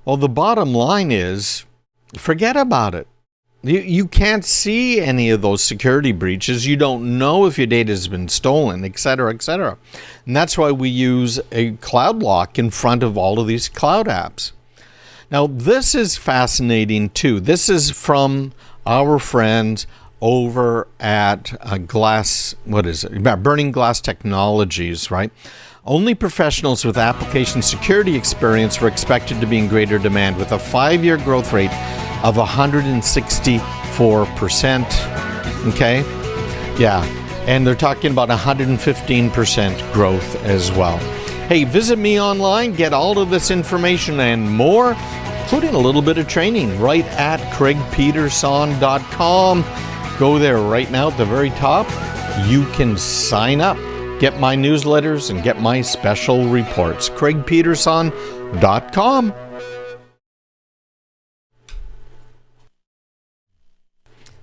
Well, the bottom line is, forget about it. You can't see any of those security breaches. You don't know if your data has been stolen, et cetera, et cetera. And that's why we use a cloud lock in front of all of these cloud apps. Now, this is fascinating too. This is from our friends over at Burning Glass Technologies, right? Only professionals with application security experience were expected to be in greater demand, with a 5-year growth rate of 164%. Okay? Yeah. And they're talking about 115% growth as well. Hey, visit me online, get all of this information and more, including a little bit of training, right at craigpeterson.com. Go there right now at the very top. You can sign up, get my newsletters, and get my special reports. craigpeterson.com.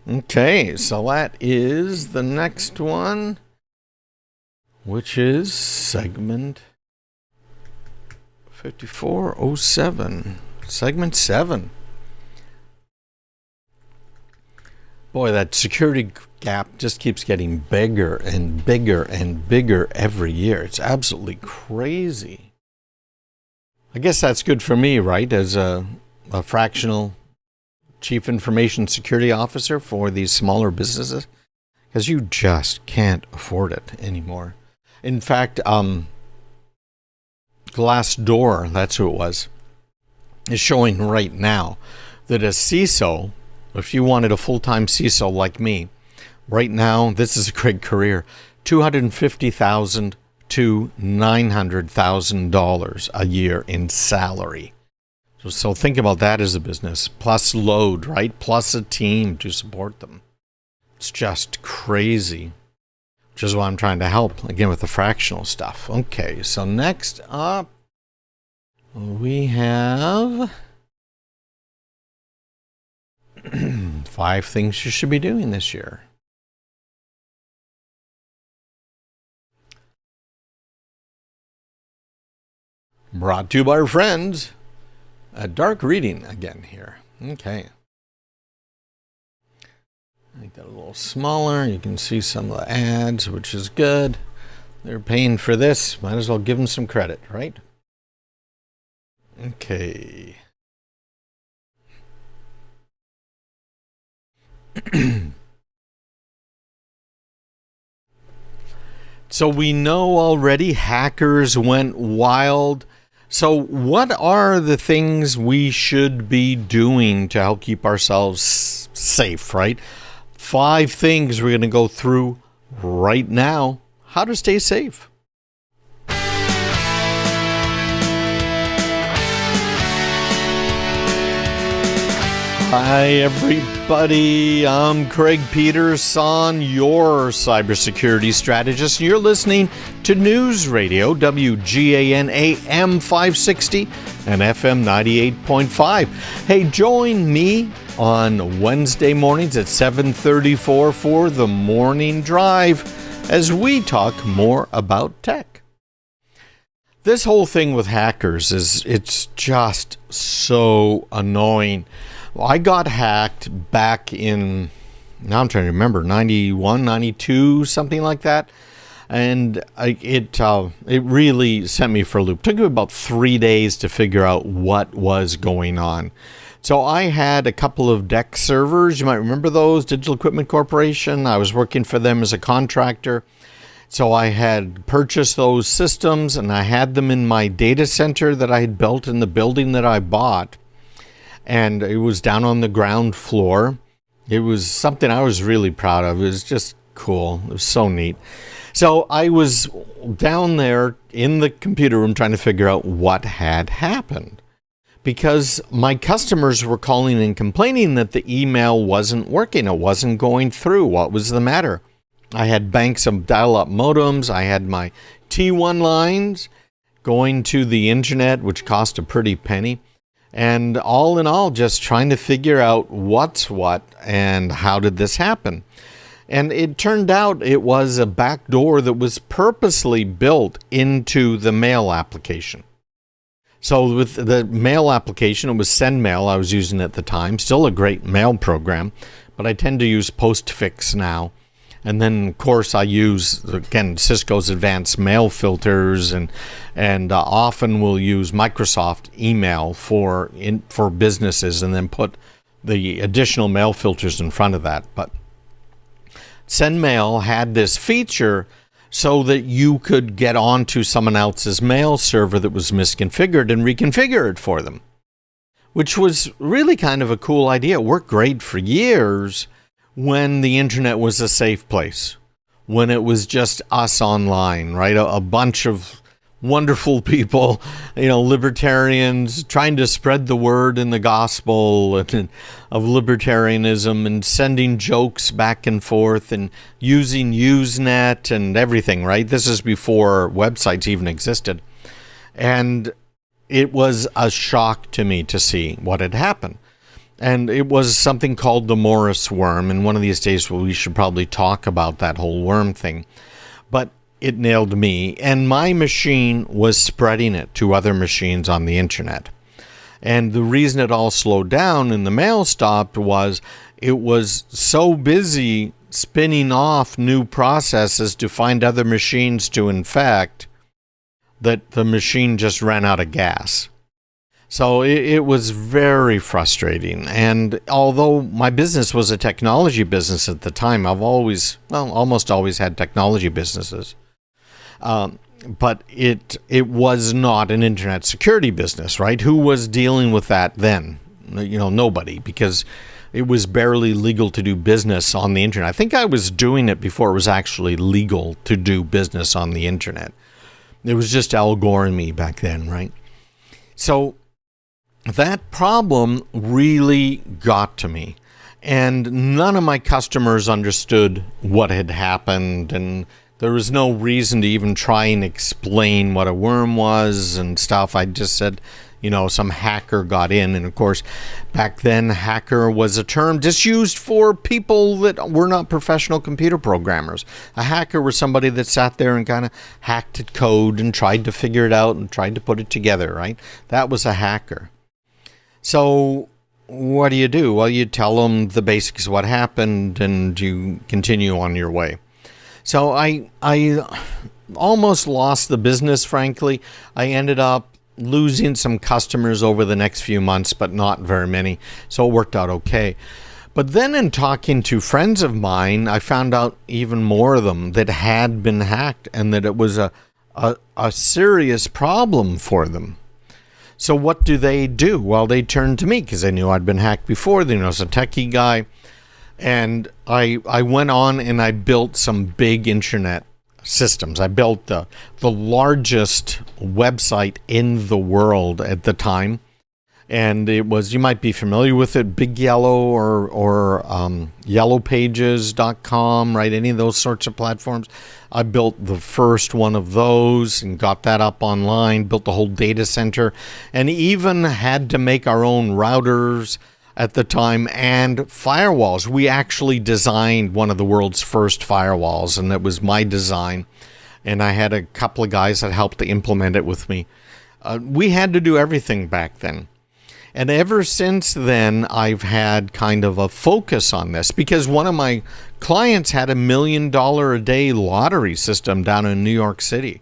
Okay, so that is the next one, which is segment 5407. Segment 7. Boy, that security gap just keeps getting bigger and bigger and bigger every year. It's absolutely crazy. I guess that's good for me, right? As a fractional chief information security officer for these smaller businesses, because you just can't afford it anymore. In fact, Glassdoor, that's who it was, is showing right now that a CISO, if you wanted a full-time CISO like me, right now, this is a great career, $250,000 to $900,000 a year in salary. So think about that as a business, plus load, right? Plus a team to support them. It's just crazy, which is why I'm trying to help, again, with the fractional stuff. Okay, so next up, we have 5 things you should be doing this year. Brought to you by our friends at Dark Reading again here. Okay. Make that a little smaller. You can see some of the ads, which is good. They're paying for this. Might as well give them some credit, right? Okay. So we know already hackers went wild. So what are the things we should be doing to help keep ourselves safe, right? 5 things we're going to go through right now. How to stay safe. Hi, everybody. I'm Craig Peterson, your cybersecurity strategist. You're listening to News Radio, WGAN AM 560 and FM 98.5. Hey, join me on Wednesday mornings at 7:34 for the Morning Drive as we talk more about tech. This whole thing with hackers it's just so annoying. I got hacked back in, now I'm trying to remember, 91, 92, something like that. And it really sent me for a loop. It took me about 3 days to figure out what was going on. So I had a couple of DEC servers. You might remember those, Digital Equipment Corporation. I was working for them as a contractor. So I had purchased those systems and I had them in my data center that I had built in the building that I bought. And it was down on the ground floor. It was something I was really proud of. It was just cool. It was so neat. So I was down there in the computer room trying to figure out what had happened. Because my customers were calling and complaining that the email wasn't working. It wasn't going through. What was the matter? I had banks of dial-up modems. I had my T1 lines going to the internet, which cost a pretty penny. And all in all, just trying to figure out what's what and how did this happen. And it turned out it was a backdoor that was purposely built into the mail application. So with the mail application, it was SendMail I was using at the time. Still a great mail program, but I tend to use Postfix now. And then, of course, I use, again, Cisco's advanced mail filters and often will use Microsoft email for businesses and then put the additional mail filters in front of that. But SendMail had this feature so that you could get onto someone else's mail server that was misconfigured and reconfigure it for them, which was really kind of a cool idea. It worked great for years when the internet was a safe place, when it was just us online, right? A bunch of wonderful people, libertarians trying to spread the word in the gospel of libertarianism and sending jokes back and forth and using Usenet and everything, right? This is before websites even existed. And it was a shock to me to see what had happened. And it was something called the Morris worm. And one of these days, we should probably talk about that whole worm thing. But it nailed me. And my machine was spreading it to other machines on the internet. And the reason it all slowed down and the mail stopped was it was so busy spinning off new processes to find other machines to infect that the machine just ran out of gas. So it was very frustrating. And although my business was a technology business at the time, I've always, well, almost always had technology businesses. But it was not an internet security business, right? Who was dealing with that then? Nobody, because it was barely legal to do business on the internet. I think I was doing it before it was actually legal to do business on the internet. It was just Al Gore and me back then, right? So that problem really got to me. And none of my customers understood what had happened, and there was no reason to even try and explain what a worm was and stuff. I just said, some hacker got in. And of course, back then, hacker was a term just used for people that were not professional computer programmers. A hacker was somebody that sat there and kind of hacked at code and tried to figure it out and tried to put it together, right? That was a hacker. So what do? Well, you tell them the basics of what happened and you continue on your way. So I almost lost the business, frankly. I ended up losing some customers over the next few months, but not very many. So it worked out okay. But then in talking to friends of mine, I found out even more of them that had been hacked and that it was a serious problem for them. So what do? Well, they turned to me because they knew I'd been hacked before. They know I was a techie guy. And I went on and I built some big internet systems. I built the largest website in the world at the time. And it was, you might be familiar with it, Big Yellow or yellowpages.com, right? Any of those sorts of platforms. I built the first one of those and got that up online, built the whole data center, and even had to make our own routers at the time and firewalls. We actually designed one of the world's first firewalls, and that was my design. And I had a couple of guys that helped to implement it with me. We had to do everything back then. And ever since then, I've had kind of a focus on this because one of my clients had $1 million a day lottery system down in New York City.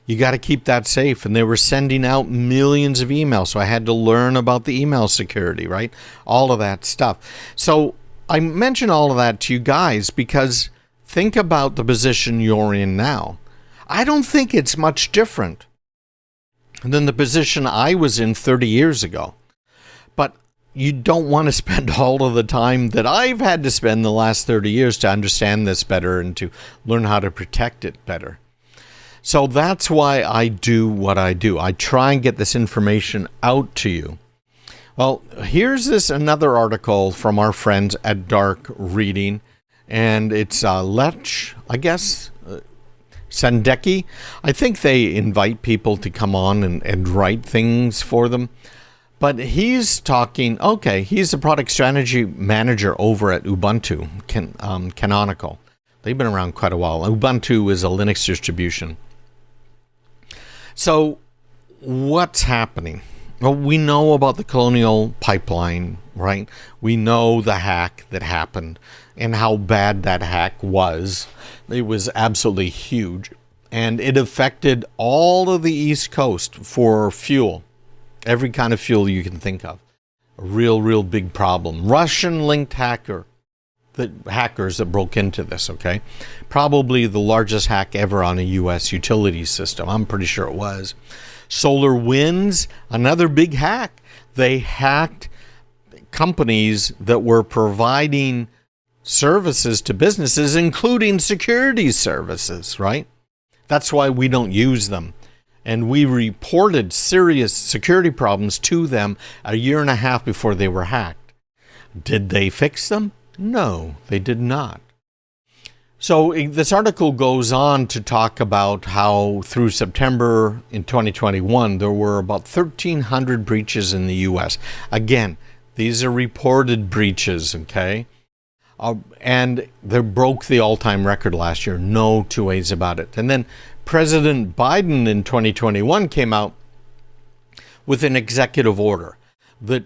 You got to keep that safe. And they were sending out millions of emails. So I had to learn about the email security, right? All of that stuff. So I mention all of that to you guys because think about the position you're in now. I don't think it's much different than the position I was in 30 years ago. But you don't want to spend all of the time that I've had to spend the last 30 years to understand this better and to learn how to protect it better. So that's why I do what I do. I try and get this information out to you. Well, here's another article from our friends at Dark Reading, and it's Lech, I guess, Sendeki. I think they invite people to come on and write things for them. But he's talking, he's the product strategy manager over at Ubuntu, Canonical. They've been around quite a while. Ubuntu is a Linux distribution. So what's happening? Well, we know about the Colonial Pipeline, right? We know the hack that happened and how bad that hack was. It was absolutely huge. And it affected all of the East Coast for fuel. Every kind of fuel you can think of. A real big problem. Russian-linked hackers that broke into this, okay? Probably the largest hack ever on a U.S. utility system. I'm pretty sure it was. SolarWinds, another big hack. They hacked companies that were providing services to businesses, including security services, right? That's why we don't use them. And we reported serious security problems to them a year and a half before they were hacked. Did they fix them? No, they did not. So this article goes on to talk about how through September in 2021, there were about 1,300 breaches in the U.S. Again, these are reported breaches, okay? And they broke the all-time record last year. No two ways about it. And then President Biden in 2021 came out with an executive order that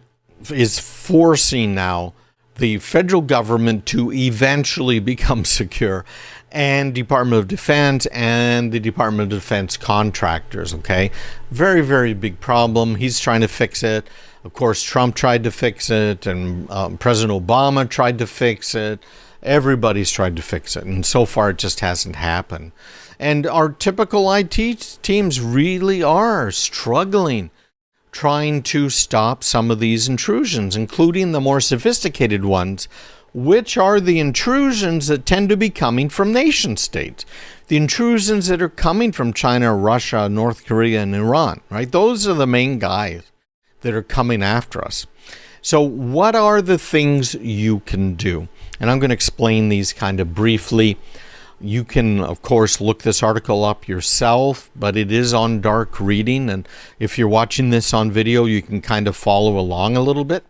is forcing now the federal government to eventually become secure, and Department of Defense and the Department of Defense contractors, okay? Very, very big problem. He's trying to fix it. Of course, Trump tried to fix it, and President Obama tried to fix it. Everybody's tried to fix it, and so far it just hasn't happened. And our typical IT teams really are struggling trying to stop some of these intrusions, including the more sophisticated ones, which are the intrusions that tend to be coming from nation states. The intrusions that are coming from China, Russia, North Korea, and Iran, right? Those are the main guys that are coming after us. So what are the things you can do? And I'm going to explain these kind of briefly. You can, of course, look this article up yourself, but it is on dark reading. And if you're watching this on video, you can kind of follow along a little bit.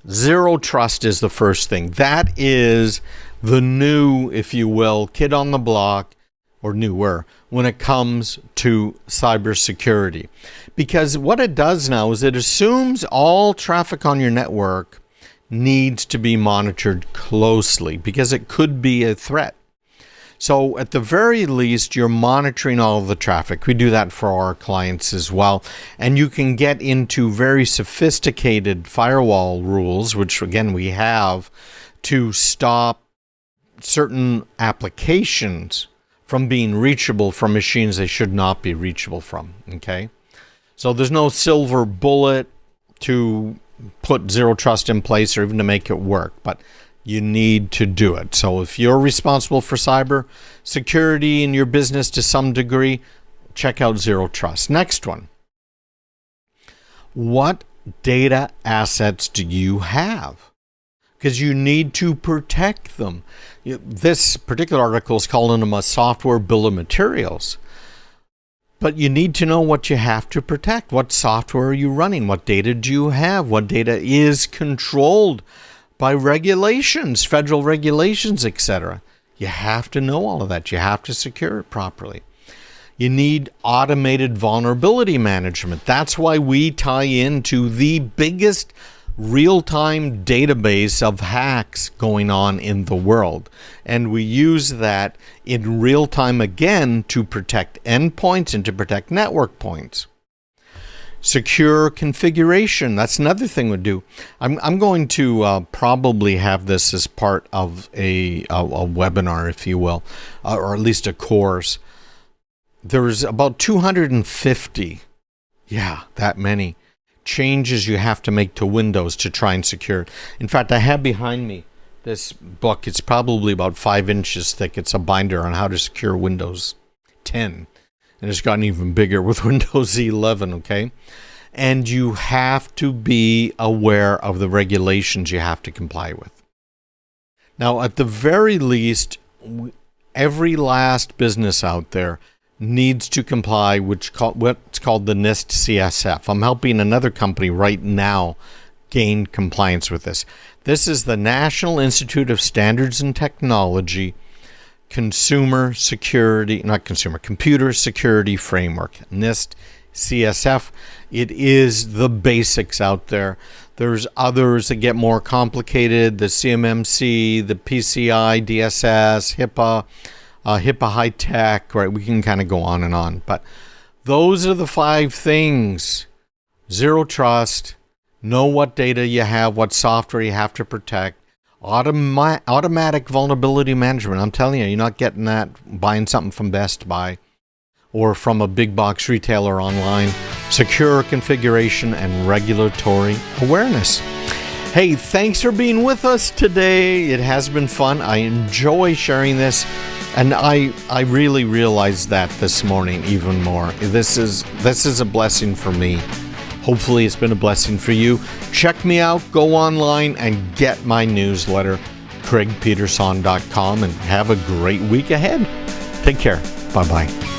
Zero trust is the first thing. That is the new, if you will, kid on the block, or newer, when it comes to cybersecurity. Because what it does now is it assumes all traffic on your network needs to be monitored closely because it could be a threat. So at the very least, you're monitoring all of the traffic. We do that for our clients as well. And you can get into very sophisticated firewall rules, which again we have, to stop certain applications from being reachable from machines they should not be reachable from, okay? So there's no silver bullet to put zero trust in place or even to make it work, but you need to do it. So if you're responsible for cyber security in your business to some degree, check out Zero Trust. Next one. What data assets do you have? Because you need to protect them. This particular article is calling them a software bill of materials. But you need to know what you have to protect. What software are you running? What data do you have? What data is controlled by regulations, federal regulations, etc. You have to know all of that. You have to secure it properly. You need automated vulnerability management. That's why we tie into the biggest real-time database of hacks going on in the world. And we use that in real time again to protect endpoints and to protect network points. Secure configuration. That's another thing we do. I'm going to probably have this as part of a webinar, if you will, or at least a course. There's about 250, that many changes you have to make to Windows to try and secure it. In fact, I have behind me this book. It's probably about 5 inches thick. It's a binder on how to secure Windows 10. And it's gotten even bigger with Windows 11, okay? And you have to be aware of the regulations you have to comply with. Now, at the very least, every last business out there needs to comply with what's called the NIST CSF. I'm helping another company right now gain compliance with this. This is the National Institute of Standards and Technology Computer Security Framework, NIST CSF. It is the basics out there. There's others that get more complicated, the CMMC, the PCI, DSS, HIPAA, HIPAA High Tech, right? We can kind of go on and on. But those are the 5 things. Zero trust, know what data you have, what software you have to protect, automatic vulnerability management. I'm telling you, you're not getting that buying something from Best Buy or from a big box retailer online. Secure configuration and regulatory awareness. Hey, thanks for being with us today. It has been fun. I enjoy sharing this. And I really realized that this morning even more. This is a blessing for me. Hopefully it's been a blessing for you. Check me out, go online and get my newsletter, craigpeterson.com, and have a great week ahead. Take care. Bye-bye.